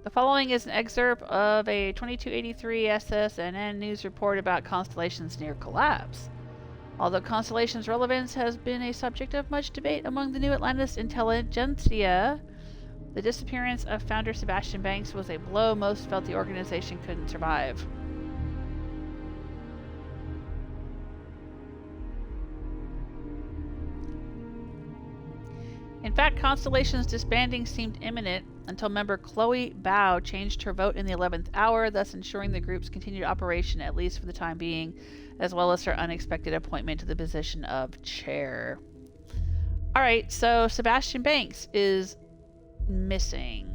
The following is an excerpt of a 2283 SSNN news report about Constellation's near collapse. Although Constellation's relevance has been a subject of much debate among the New Atlantis intelligentsia, the disappearance of founder Sebastian Banks was a blow most felt the organization couldn't survive. In fact, Constellation's disbanding seemed imminent until member Chloe Bao changed her vote in the 11th hour, thus ensuring the group's continued operation at least for the time being, as well as her unexpected appointment to the position of chair. Alright, so Sebastian Banks is missing.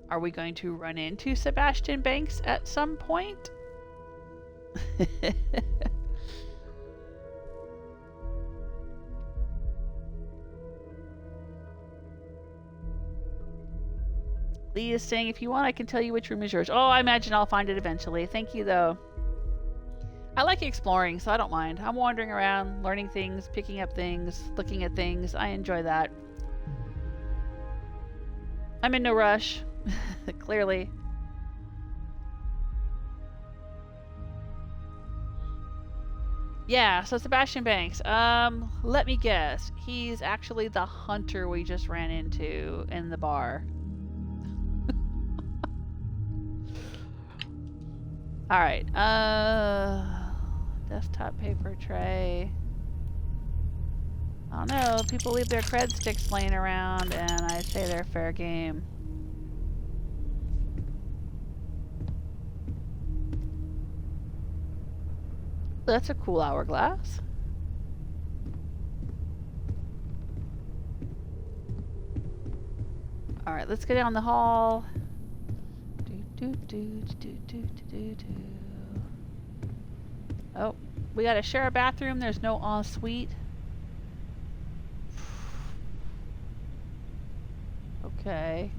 Are we going to run into Sebastian Banks at some point? Lee is saying, if you want, I can tell you which room is yours. Oh, I imagine I'll find it eventually. Thank you, though. I like exploring, so I don't mind. I'm wandering around, learning things, picking up things, looking at things. I enjoy that. I'm in no rush, clearly. Yeah, so Sebastian Banks. Let me guess. He's actually the hunter we just ran into in the bar. Alright, desktop paper tray. I don't know, people leave their cred sticks laying around and I say they're fair game. That's a cool hourglass. Alright, let's go down the hall. Oh, we gotta share a bathroom. There's no ensuite. Okay.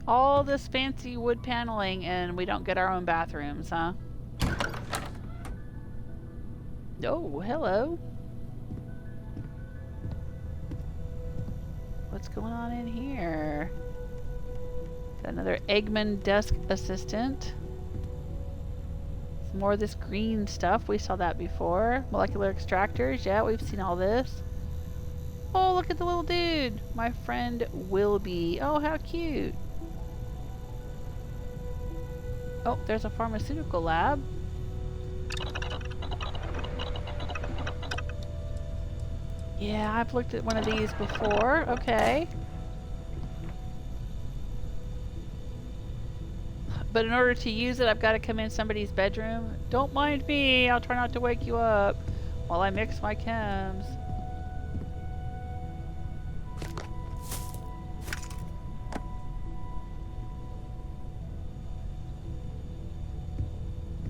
All this fancy wood paneling and we don't get our own bathrooms, huh? Oh, hello. What's going on in here? Got another Eggman desk assistant. Some more of this green stuff. We saw that before. Molecular extractors. Yeah, we've seen all this. Oh, look at the little dude. My friend Wilby. Oh, how cute. Oh, there's a pharmaceutical lab. Yeah, I've looked at one of these before. Okay. But in order to use it, I've got to come in somebody's bedroom. Don't mind me. I'll try not to wake you up while I mix my chems.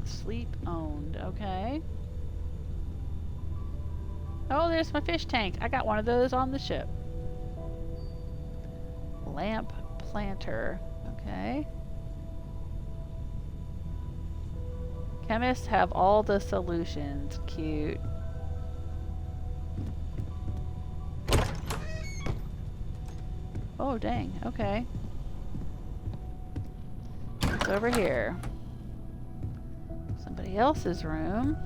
Sleep owned. Okay. Oh, there's my fish tank. I got one of those on the ship. Lamp planter. Okay. Chemists have all the solutions. Cute. Oh, dang. Okay. It's over here. Somebody else's room.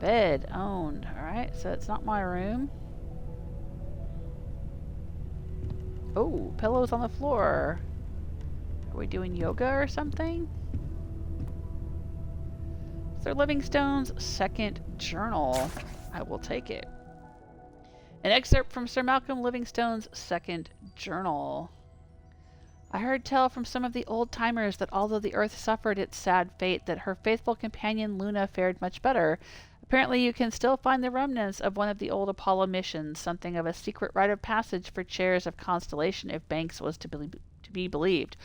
Bed owned. Alright, so it's not my room. Oh, pillows on the floor. Are we doing yoga or something? Sir Livingstone's second journal. I will take it. An excerpt from Sir Malcolm Livingstone's second journal. I heard tell from some of the old-timers that although the Earth suffered its sad fate, that her faithful companion Luna fared much better. Apparently you can still find the remnants of one of the old Apollo missions, something of a secret rite of passage for chairs of Constellation if Banks was to be believed.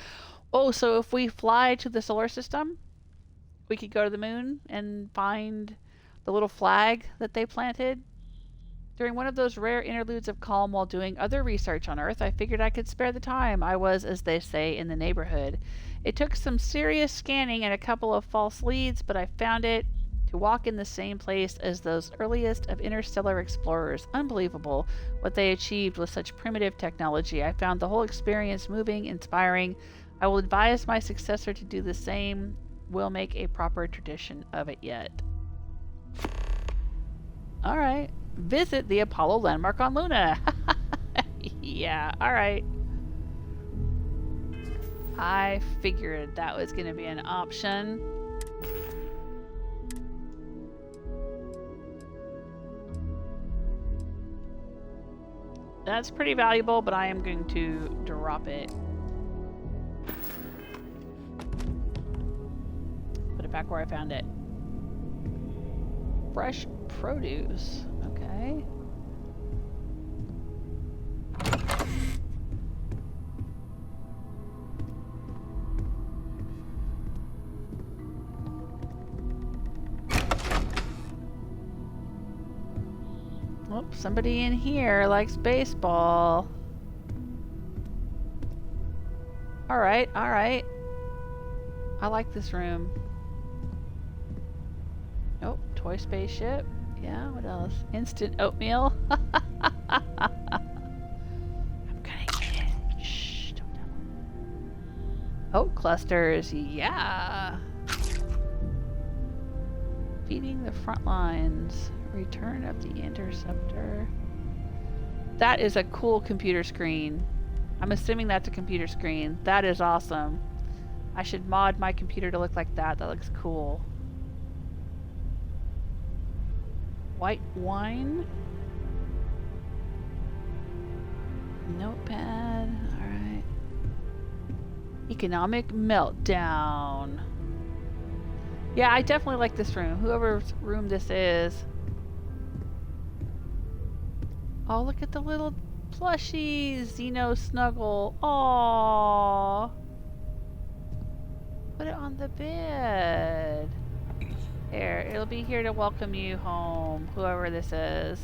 Oh, so if we fly to the solar system, we could go to the moon and find the little flag that they planted? During one of those rare interludes of calm while doing other research on Earth, I figured I could spare the time. I was, as they say, in the neighborhood. It took some serious scanning and a couple of false leads, but I found it. To walk in the same place as those earliest of interstellar explorers. Unbelievable what they achieved with such primitive technology. I found the whole experience moving, inspiring. I will advise my successor to do the same. We'll make a proper tradition of it yet. Alright. Visit the Apollo landmark on Luna. Yeah, alright. I figured that was going to be an option. That's pretty valuable, but I am going to drop it. Put it back where I found it. Fresh produce. Okay. Oh, somebody in here likes baseball. Alright, alright. I like this room. Oh, toy spaceship. Yeah, what else? Instant oatmeal. I'm gonna get it. Shh, don't tell them. Oh, clusters. Yeah. Feeding the front lines. Return of the interceptor. That is a cool computer screen. I'm assuming that's a computer screen. That is awesome. I should mod my computer to look like that. That looks cool. White wine. Notepad. Alright. Economic meltdown. Yeah, I definitely like this room. Whoever's room this is. Oh, look at the little plushies. Xeno Snuggle. Aww. Put it on the bed. Here, it'll be here to welcome you home, whoever this is.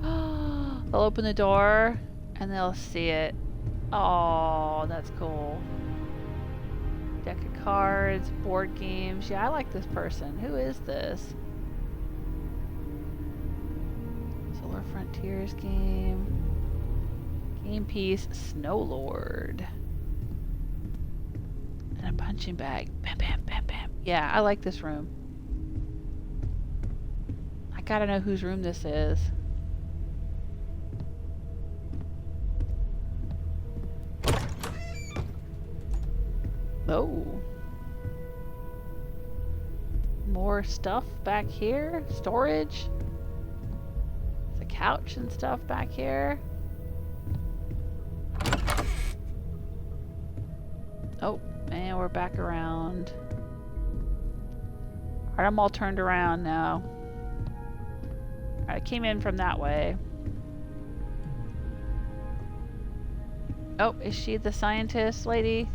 They'll open the door and they'll see it. Oh, that's cool. Deck of cards, board games. Yeah, I like this person. Who is this? Solar Frontiers game. Game piece, Snow Lord. And a punching bag. Bam, bam, bam, bam. Yeah, I like this room. I gotta know whose room this is. Oh. More stuff back here. Storage. The couch and stuff back here. Oh, and we're back around. Alright, I'm all turned around now. I came in from that way. Oh, is she the scientist lady?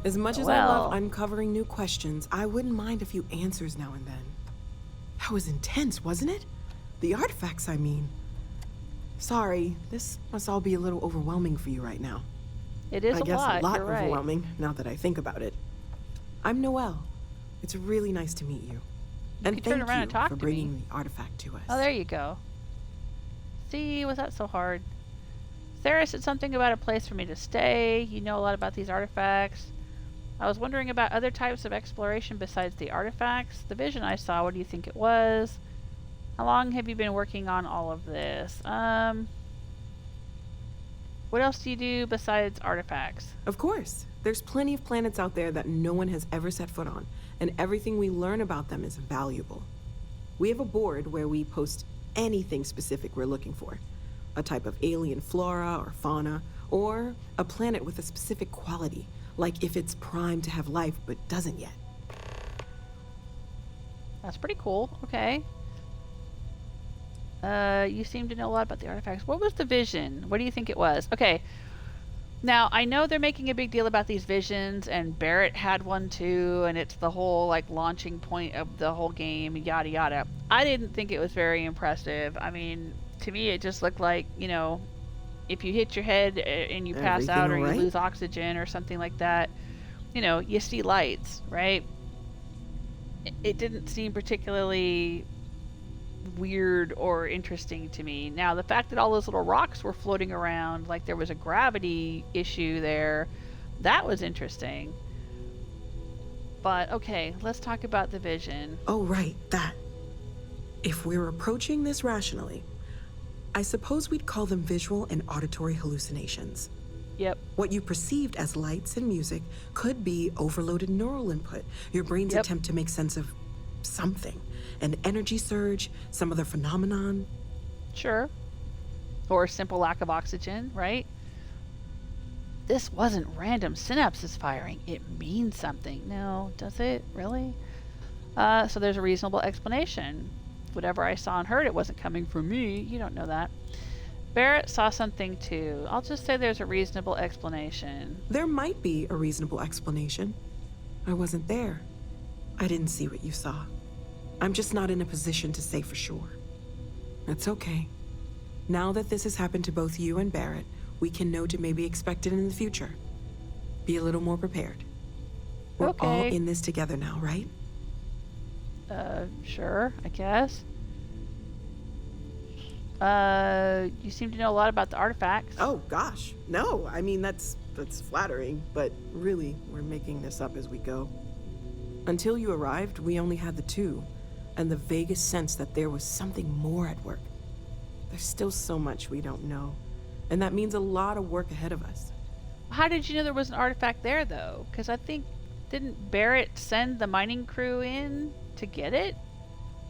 As much as I love uncovering new questions, I wouldn't mind a few answers now and then. That was intense, wasn't it? The artifacts, I mean. Sorry, this must all be a little overwhelming for you right now. It is a lot. You're right. Overwhelming, now that I think about it. I'm Noelle. It's really nice to meet you. And thank you for bringing the artifact to us. Oh, there you go. See, was that so hard? Sarah said something about a place for me to stay. You know a lot about these artifacts. I was wondering about other types of exploration besides the artifacts. The vision I saw, what do you think it was? How long have you been working on all of this? What else do you do besides artifacts? Of course. There's plenty of planets out there that no one has ever set foot on, and everything we learn about them is valuable. We have a board where we post anything specific we're looking for. A type of alien flora or fauna, or a planet with a specific quality, like if it's primed to have life but doesn't yet. That's pretty cool. Okay. You seem to know a lot about the artifacts. What was the vision? What do you think it was? Okay. Now, I know they're making a big deal about these visions, and Barrett had one too, and it's the whole, like, launching point of the whole game, yada yada. I didn't think it was very impressive. I mean, to me, it just looked like, you know, if you hit your head and you pass out or you lose oxygen or something like that, you know, you see lights, right? It didn't seem particularly weird or interesting to me. Now, the fact that all those little rocks were floating around, like there was a gravity issue there, that was interesting. But, okay, let's talk about the vision. Oh, right, that. If we're approaching this rationally, I suppose we'd call them visual and auditory hallucinations. Yep. What you perceived as lights and music could be overloaded neural input, your brain's attempt to make sense of something. An energy surge, some other phenomenon. Sure. Or a simple lack of oxygen, right? This wasn't random synapses firing. It means something. No, does it? Really? So there's a reasonable explanation. Whatever I saw and heard, it wasn't coming from me. You don't know that. Barrett saw something too. I'll just say there's a reasonable explanation. There might be a reasonable explanation. I wasn't there. I didn't see what you saw. I'm just not in a position to say for sure. That's okay. Now that this has happened to both you and Barrett, we can know to maybe expect it in the future. Be a little more prepared. We're all in this together now, right? Sure, I guess. You seem to know a lot about the artifacts. Oh, gosh. No, I mean, that's flattering, but really, we're making this up as we go. Until you arrived, we only had the two, and the vaguest sense that there was something more at work. There's still so much we don't know, and that means a lot of work ahead of us. How did you know there was an artifact there, though? Because I think, didn't Barrett send the mining crew in to get it?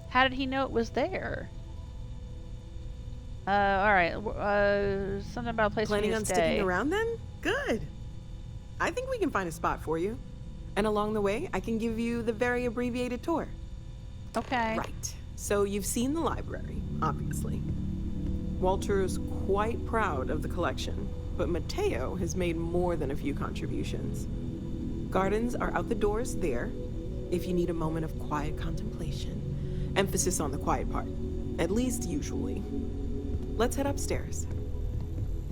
How did he know it was there? Alright, something about a place for me to stay. Planning on sticking around then? Good. I think we can find a spot for you. And along the way, I can give you the very abbreviated tour. Okay. Right. So you've seen the library, obviously. Walter's quite proud of the collection, but Mateo has made more than a few contributions. Gardens are out the doors there, if you need a moment of quiet contemplation. Emphasis on the quiet part, at least usually. Let's head upstairs.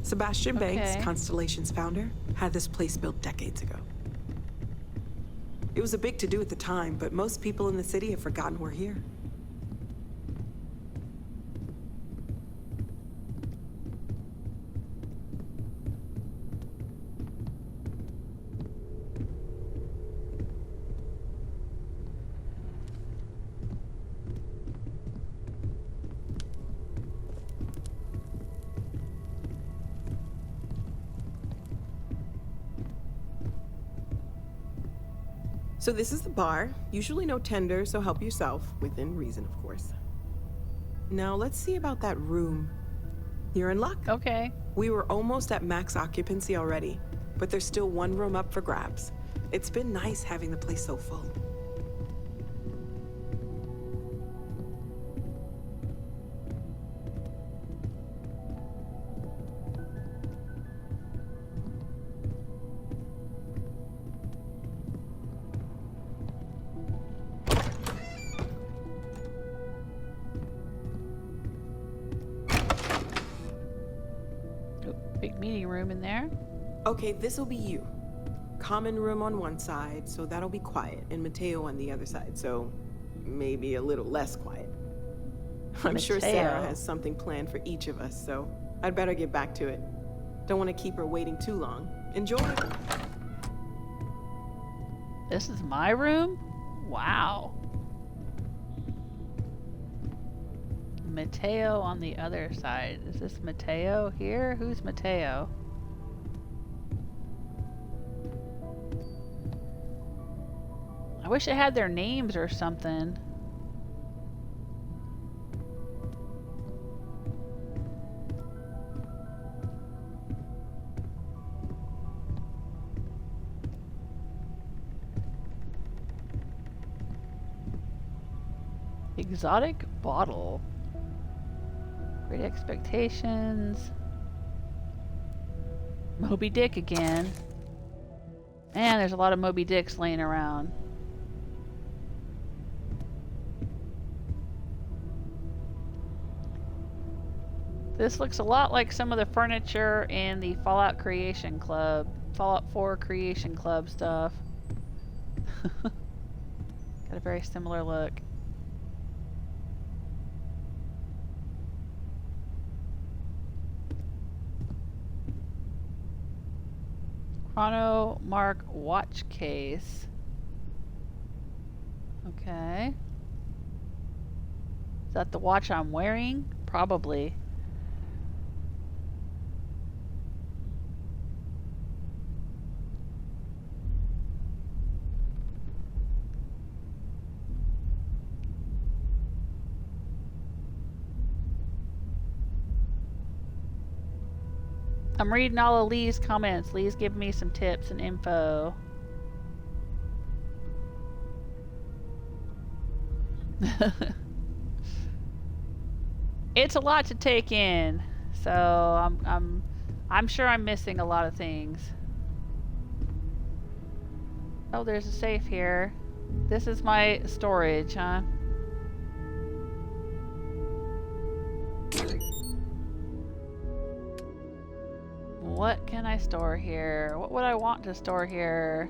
Sebastian Banks, Constellation's founder, had this place built decades ago. It was a big to-do at the time, but most people in the city have forgotten we're here. So this is the bar. Usually no tender, so help yourself. Within reason, of course. Now let's see about that room. You're in luck. Okay. We were almost at max occupancy already, but there's still one room up for grabs. It's been nice having the place so full. Big meeting room in there. Okay, this'll be you. Common room on one side, so that'll be quiet, and Mateo on the other side, so maybe a little less quiet. I'm sure Sarah has something planned for each of us, so I'd better get back to it. Don't want to keep her waiting too long. Enjoy. This is my room? Wow. Mateo on the other side. Is this Mateo here? Who's Mateo? I wish it had their names or something. Exotic bottle. Great Expectations. Moby Dick again. Man, there's a lot of Moby Dicks laying around. This looks a lot like some of the furniture in the Fallout Creation Club. Fallout 4 Creation Club stuff. Got a very similar look. Chrono Mark watch case. Okay. Is that the watch I'm wearing? Probably. I'm reading all of Lee's comments. Lee's giving me some tips and info. It's a lot to take in, so I'm sure I'm missing a lot of things. Oh, there's a safe here. This is my storage, huh? What can I store here? What would I want to store here?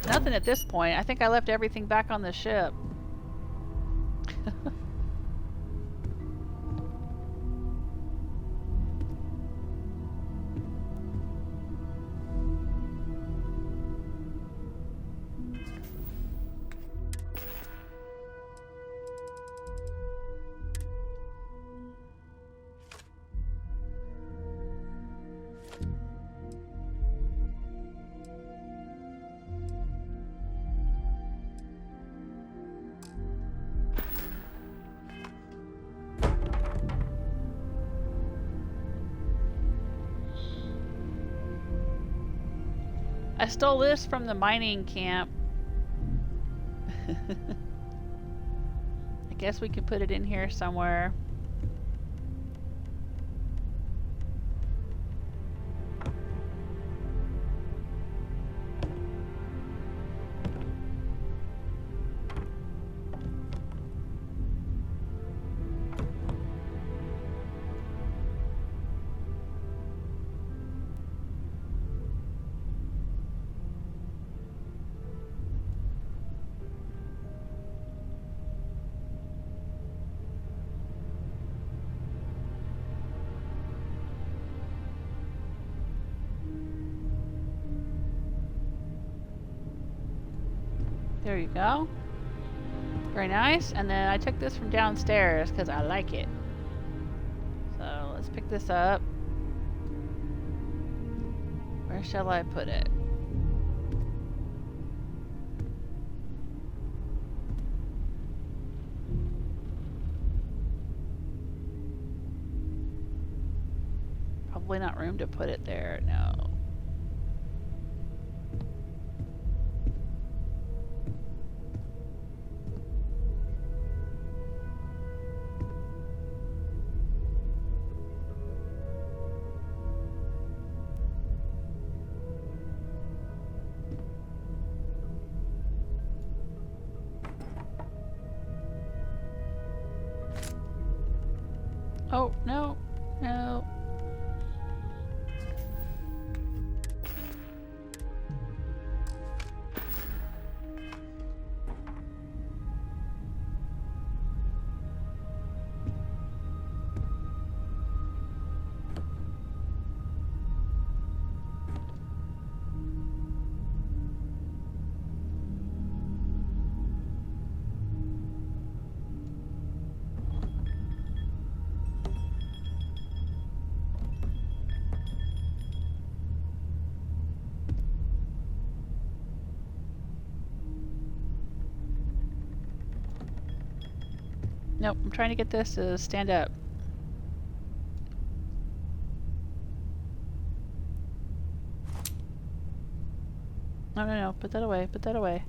Nothing at this point. I think I left everything back on the ship. I stole this from the mining camp. I guess we could put it in here somewhere. There you go. Very nice. And then I took this from downstairs because I like it. So let's pick this up. Where shall I put it? Probably not room to put it there, no. Oh, no, no. Nope, I'm trying to get this to stand up. No, put that away, put that away.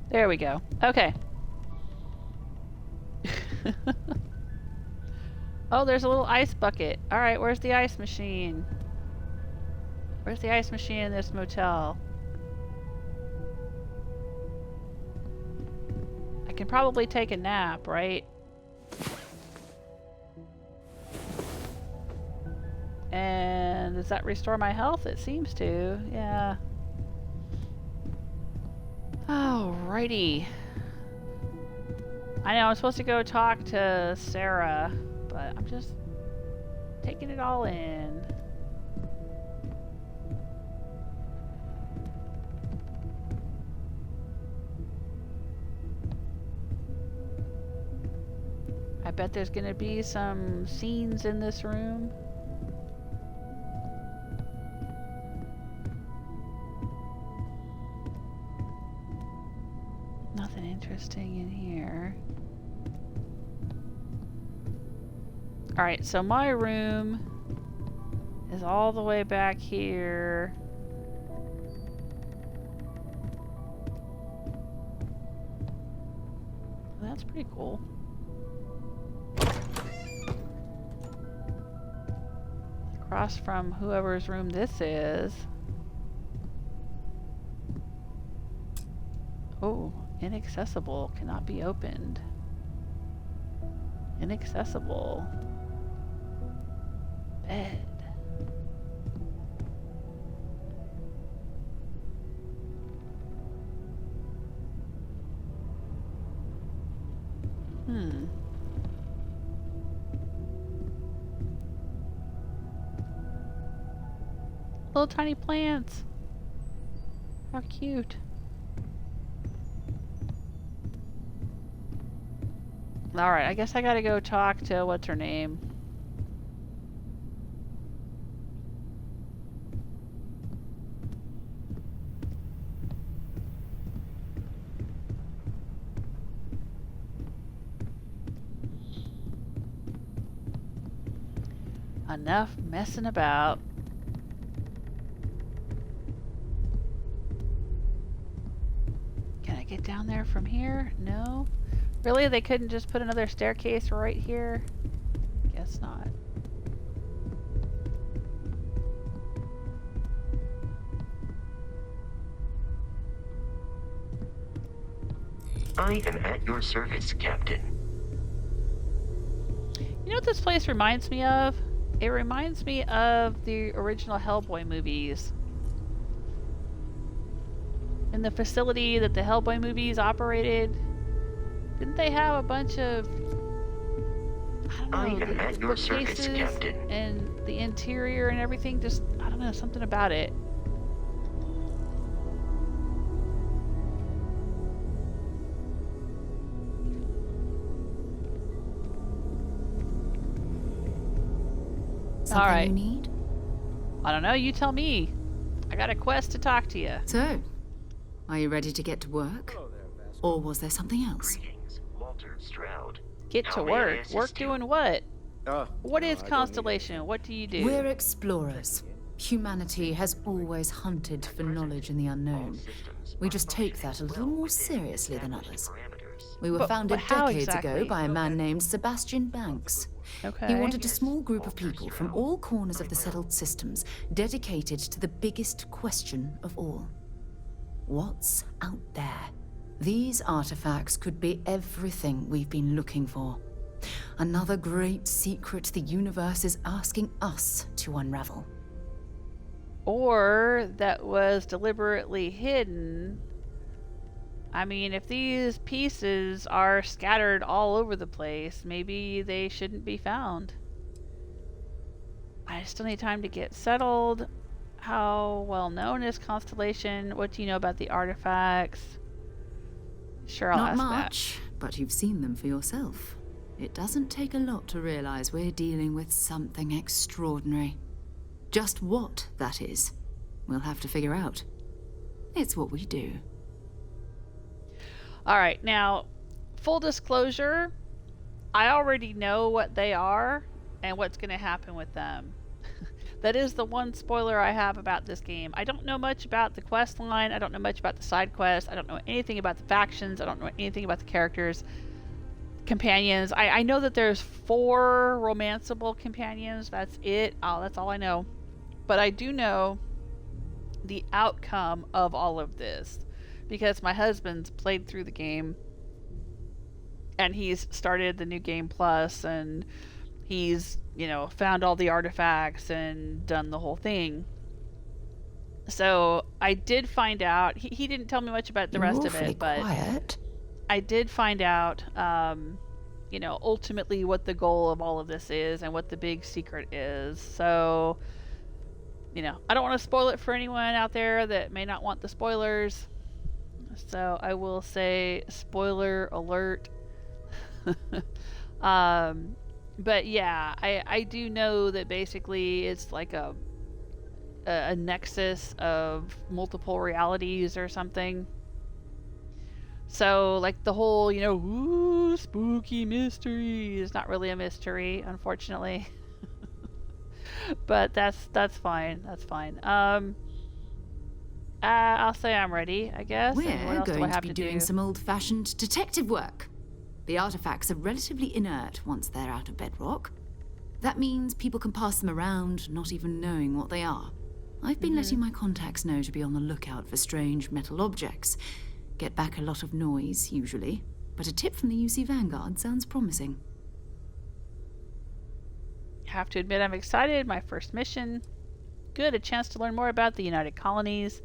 There we go. Okay. Oh, there's a little ice bucket. Alright, where's the ice machine? Where's the ice machine in this motel? I can probably take a nap, right? And does that restore my health? It seems to. Yeah. Alrighty. I know I'm supposed to go talk to Sarah, but I'm just taking it all in. I bet there's gonna be some scenes in this room. Nothing interesting in here. Alright, so my room is all the way back here. That's pretty cool. Across from whoever's room this is. Oh. Inaccessible, cannot be opened. Inaccessible. Bed. Little tiny plants. How cute. Alright, I guess I gotta go talk to what's her name. Enough messing about. Can I get down there from here? No. Really? They couldn't just put another staircase right here? Guess not. I am at your service, Captain. You know what this place reminds me of? It reminds me of the original Hellboy movies. In the facility that the Hellboy movies operated, didn't they have a bunch of, I don't know, am at your service, Captain. And the interior and everything? Just, I don't know, something about it. Something all right. you need? I don't know, you tell me. I got a quest to talk to you. So, are you ready to get to work? Or was there something else? Get to work. Work doing what? What is Constellation? What do you do? We're explorers. Humanity has always hunted for knowledge in the unknown. We just take that a little more seriously than others. We were founded decades ago by a man named Sebastian Banks. Okay. He wanted a small group of people from all corners of the settled systems dedicated to the biggest question of all. What's out there? These artifacts could be everything we've been looking for. Another great secret the universe is asking us to unravel. Or that was deliberately hidden I mean, if these pieces are scattered all over the place, maybe they shouldn't be found. I still need time to get settled. How well known is Constellation? What do you know about the artifacts? Sure, I'll ask that. Not much, but you've seen them for yourself. It doesn't take a lot to realize we're dealing with something extraordinary. Just what that is, we'll have to figure out. It's what we do. Alright, now, full disclosure, I already know what they are and what's going to happen with them. That is the one spoiler I have about this game. I don't know much about the quest line, I don't know much about the side quests, I don't know anything about the factions, I don't know anything about the characters, companions. I know that there's 4 romanceable companions, that's it. That's all I know. But I do know the outcome of all of this, because my husband's played through the game, and he's started the new game plus, and he's, you know, found all the artifacts and done the whole thing. So I did find out, he didn't tell me much about the rest of it, but quiet. I did find out, you know, ultimately what the goal of all of this is and what the big secret is. So, you know, I don't want to spoil it for anyone out there that may not want the spoilers. So I will say spoiler alert. But yeah, I do know that basically it's like a nexus of multiple realities or something. So like the whole, you know, ooh, spooky mystery is not really a mystery, unfortunately. But that's fine. That's fine. I'll say I'm ready, I guess. We're going to be doing some old-fashioned detective work. The artifacts are relatively inert once they're out of bedrock. That means people can pass them around, not even knowing what they are. I've been letting my contacts know to be on the lookout for strange metal objects. Get back a lot of noise, usually. But a tip from the UC Vanguard sounds promising. Have to admit I'm excited. My first mission. Good, a chance to learn more about the United Colonies.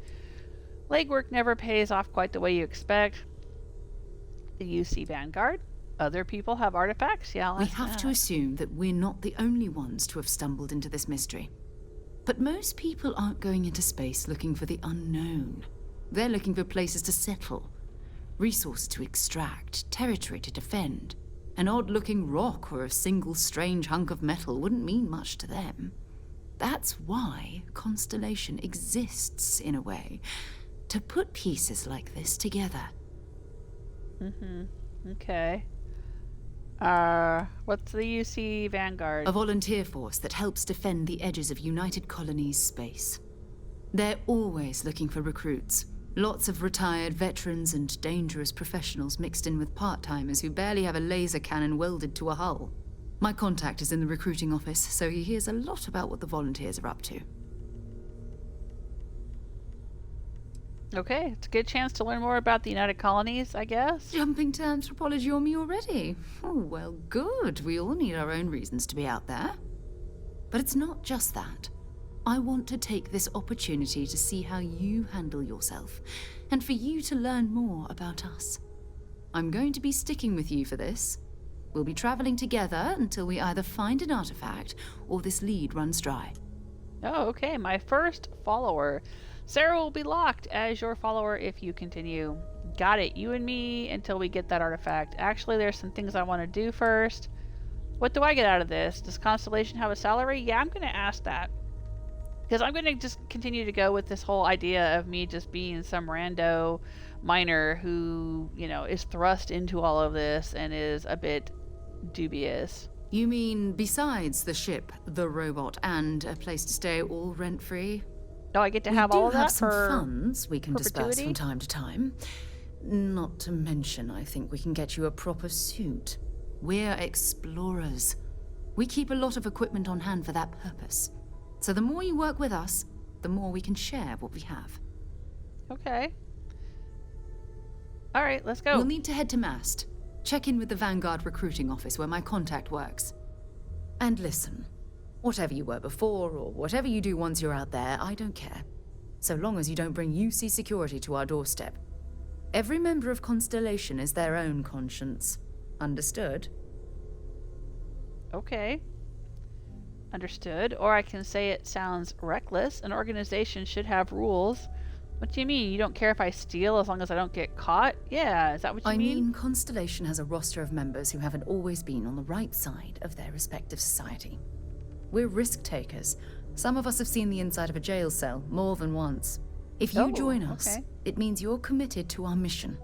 Legwork never pays off quite the way you expect. The UC Vanguard. Other people have artifacts? Yeah, we have to assume that we're not the only ones to have stumbled into this mystery. But most people aren't going into space looking for the unknown. They're looking for places to settle, resources to extract, territory to defend. An odd-looking rock or a single strange hunk of metal wouldn't mean much to them. That's why Constellation exists, in a way, to put pieces like this together. Okay. What's the UC Vanguard? A volunteer force that helps defend the edges of United Colonies space. They're always looking for recruits. Lots of retired veterans and dangerous professionals mixed in with part-timers who barely have a laser cannon welded to a hull. My contact is in the recruiting office, so he hears a lot about what the volunteers are up to. Okay, it's a good chance to learn more about the United Colonies, I guess. Jumping to anthropology on me already? Oh, well, good. We all need our own reasons to be out there. But it's not just that. I want to take this opportunity to see how you handle yourself, and for you to learn more about us. I'm going to be sticking with you for this. We'll be traveling together until we either find an artifact or this lead runs dry. Oh, okay. My first follower. Sarah will be locked as your follower if you continue. Got it. You and me until we get that artifact. Actually, there's some things I want to do first. What do I get out of this? Does Constellation have a salary? Yeah, I'm going to ask that. Because I'm going to just continue to go with this whole idea of me just being some rando miner who, you know, is thrust into all of this and is a bit dubious. You mean besides the ship, the robot, and a place to stay all rent-free? No, I get to have all of that. We do have some for funds we can disperse from time to time. Not to mention, I think we can get you a proper suit. We're explorers. We keep a lot of equipment on hand for that purpose. So the more you work with us, the more we can share what we have. Okay. All right, let's go. We'll need to head to Mast. Check in with the Vanguard recruiting office where my contact works. And listen, whatever you were before or whatever you do once you're out there, I don't care. So long as you don't bring UC security to our doorstep. Every member of Constellation is their own conscience. Understood? Okay. Understood. Or I can say it sounds reckless. An organization should have rules. What do you mean? You don't care if I steal as long as I don't get caught? Yeah, is that what you mean? I mean, Constellation has a roster of members who haven't always been on the right side of their respective society. We're risk takers. Some of us have seen the inside of a jail cell more than once. If you join us, it means you're committed to our mission.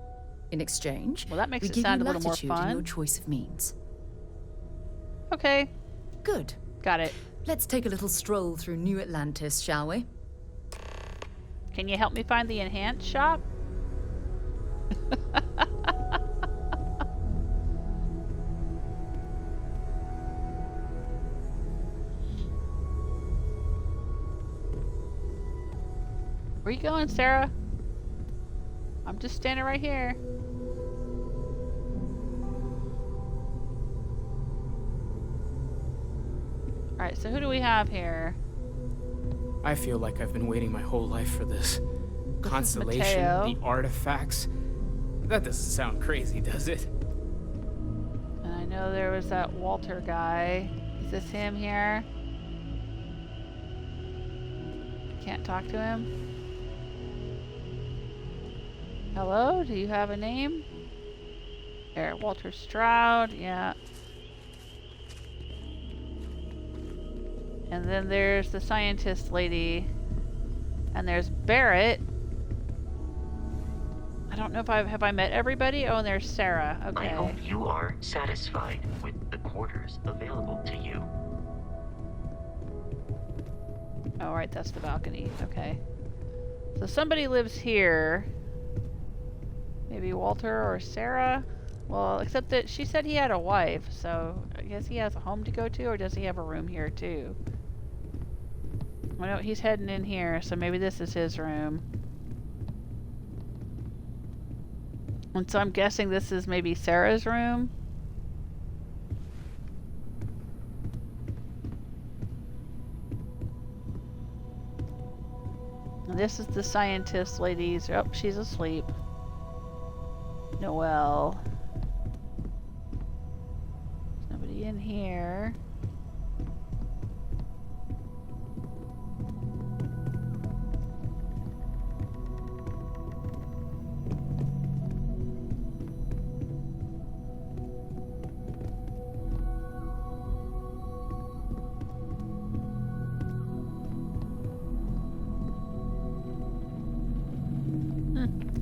In exchange, well, that makes we it give sound you a little more latitude fun. in your choice of means. Okay. Good. Got it. Let's take a little stroll through New Atlantis, shall we? Can you help me find the enhanced shop? Where you going, Sarah? I'm just standing right here. Alright, so who do we have here? I feel like I've been waiting my whole life for this. Constellation, Mateo. the artifacts. That doesn't sound crazy, does it? And I know there was that Walter guy. Is this him here? Can't talk to him. Hello? Do you have a name? There, Walter Stroud, yeah. And then there's the scientist lady. And there's Barrett. I don't know if have I met everybody? Oh, and there's Sarah. Okay. I hope you are satisfied with the quarters available to you. Oh, right, that's the balcony. Okay. So somebody lives here. Maybe Walter or Sarah? Well, except that she said he had a wife, so I guess he has a home to go to, or does he have a room here too? Well, he's heading in here, so maybe this is his room. And so I'm guessing this is maybe Sarah's room? And this is the scientist lady's. Oh, she's asleep. Noelle. There's nobody in here.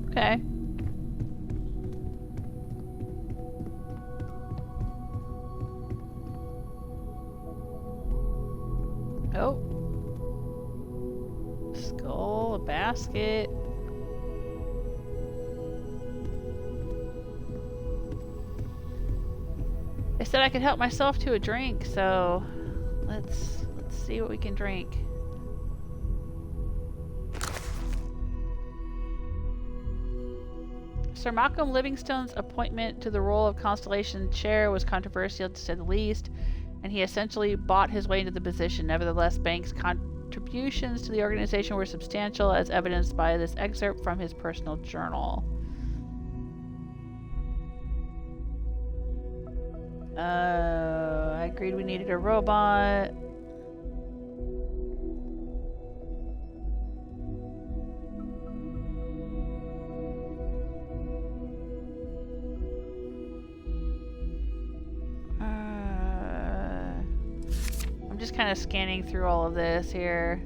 Okay. Oh. Skull, a basket. I said I could help myself to a drink, so let's see what we can drink. Sir Malcolm Livingstone's appointment to the role of Constellation Chair was controversial to say the least, and he essentially bought his way into the position. Nevertheless, Banks' contributions to the organization were substantial, as evidenced by this excerpt from his personal journal. I agreed we needed a robot. I'm just kind of scanning through all of this here.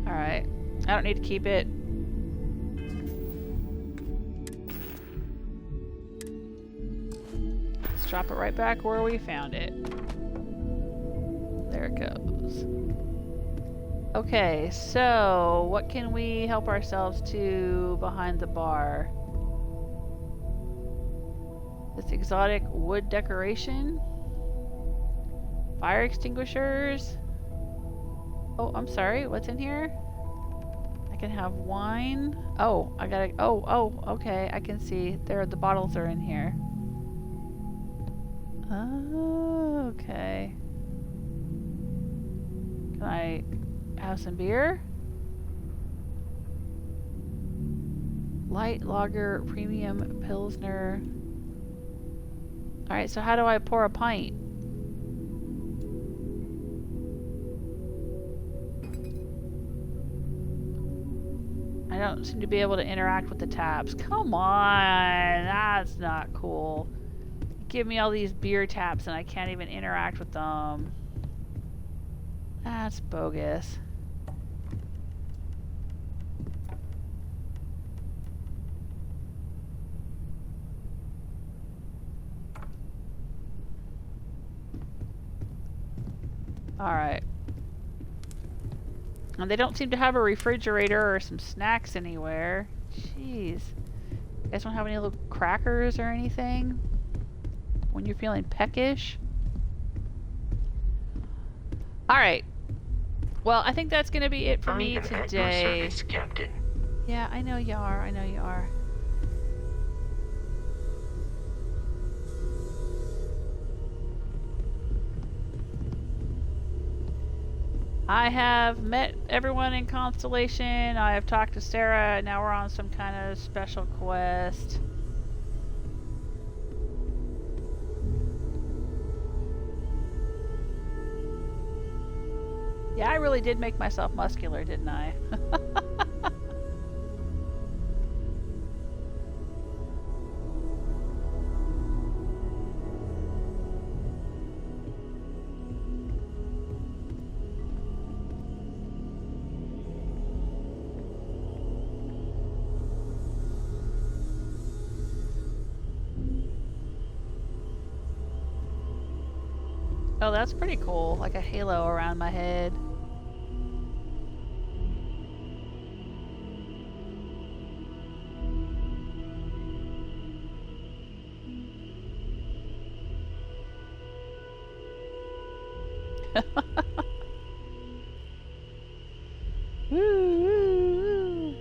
Alright. I don't need to keep it. Let's drop it right back where we found it. There it goes. Okay, so what can we help ourselves to behind the bar? This exotic wood decoration. Fire extinguishers. Oh, I'm sorry. What's in here? I can have wine. Oh, I gotta. Oh, okay. I can see. There, the bottles are in here. Oh, okay. Can I have some beer? Light lager, premium pilsner. Alright, so how do I pour a pint? I don't seem to be able to interact with the tabs. Come on, that's not cool. Give me all these beer taps and I can't even interact with them. That's bogus. Alright. And they don't seem to have a refrigerator or some snacks anywhere. Jeez. You guys don't have any little crackers or anything? When you're feeling peckish? Alright. Well, I think that's gonna be it for me today. Service, Captain. Yeah, I know you are. I know you are. I have met everyone in Constellation. I have talked to Sarah. Now we're on some kind of special quest. Yeah, I really did make myself muscular, didn't I? Oh, that's pretty cool. Like a halo around my head. Woo.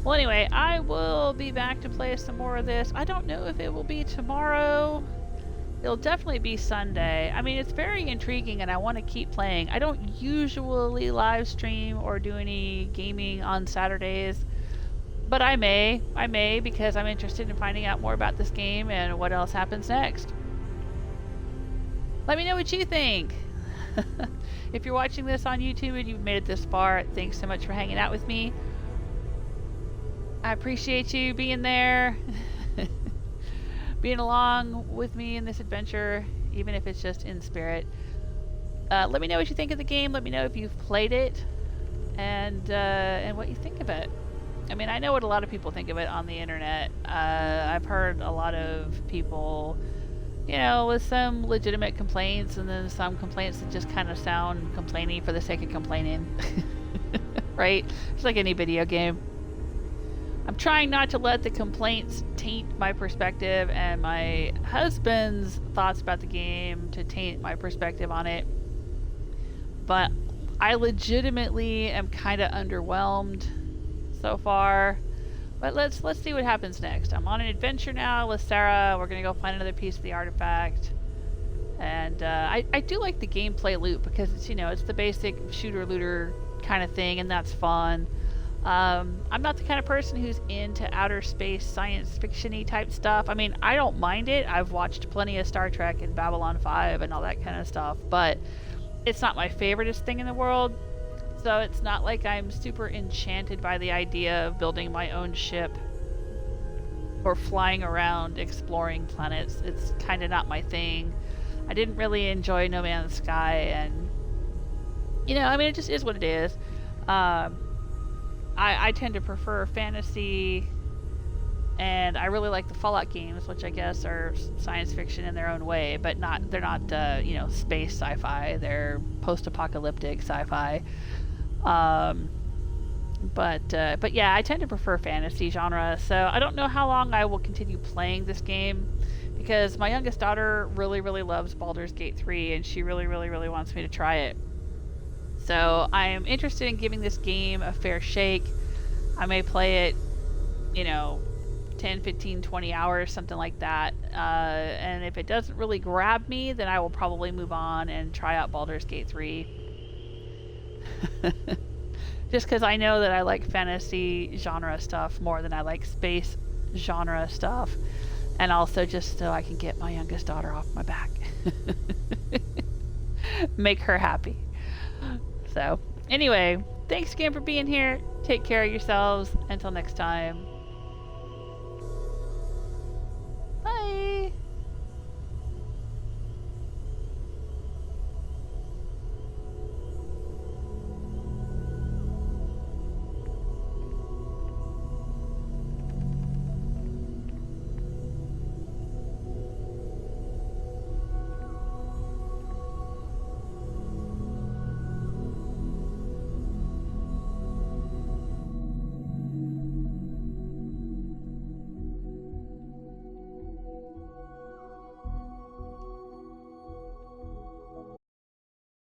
Well, anyway, I will be back to play some more of this. I don't know if it will be tomorrow. It'll definitely be Sunday. I mean, it's very intriguing and I want to keep playing. I don't usually live stream or do any gaming on Saturdays, but I may because I'm interested in finding out more about this game and what else happens next. Let me know what you think. If you're watching this on YouTube and you've made it this far, thanks so much for hanging out with me. I appreciate you being there. Being along with me in this adventure, even if it's just in spirit. Let me know what you think of the game. Let me know if you've played it, and what you think of it. I mean, I know what a lot of people think of it on the internet. I've heard a lot of people, you know, with some legitimate complaints, and then some complaints that just kind of sound complaining for the sake of complaining. Right? Just like any video game. I'm trying not to let the complaints taint my perspective and my husband's thoughts about the game to taint my perspective on it. But I legitimately am kind of underwhelmed so far. But let's see what happens next. I'm on an adventure now with Sarah. We're gonna go find another piece of the artifact. And I do like the gameplay loop because it's, you know, it's the basic shooter looter kind of thing, and that's fun. I'm not the kind of person who's into outer space science fiction-y type stuff. I mean, I don't mind it. I've watched plenty of Star Trek and Babylon 5 and all that kind of stuff, but it's not my favoriteest thing in the world. So it's not like I'm super enchanted by the idea of building my own ship or flying around exploring planets. It's kind of not my thing. I didn't really enjoy No Man's Sky, and you know, I mean, it just is what it is. I tend to prefer fantasy, and I really like the Fallout games, which I guess are science fiction in their own way, but they're not you know, space sci-fi. They're post-apocalyptic sci-fi. But yeah, I tend to prefer fantasy genre. So I don't know how long I will continue playing this game, because my youngest daughter really loves Baldur's Gate 3, and she really wants me to try it. So I am interested in giving this game a fair shake. I may play it, you know, 10, 15, 20 hours, something like that. And if it doesn't really grab me, then I will probably move on and try out Baldur's Gate 3. Just because I know that I like fantasy genre stuff more than I like space genre stuff. And also just so I can get my youngest daughter off my back. Make her happy. So, anyway, thanks again for being here. Take care of yourselves. Until next time.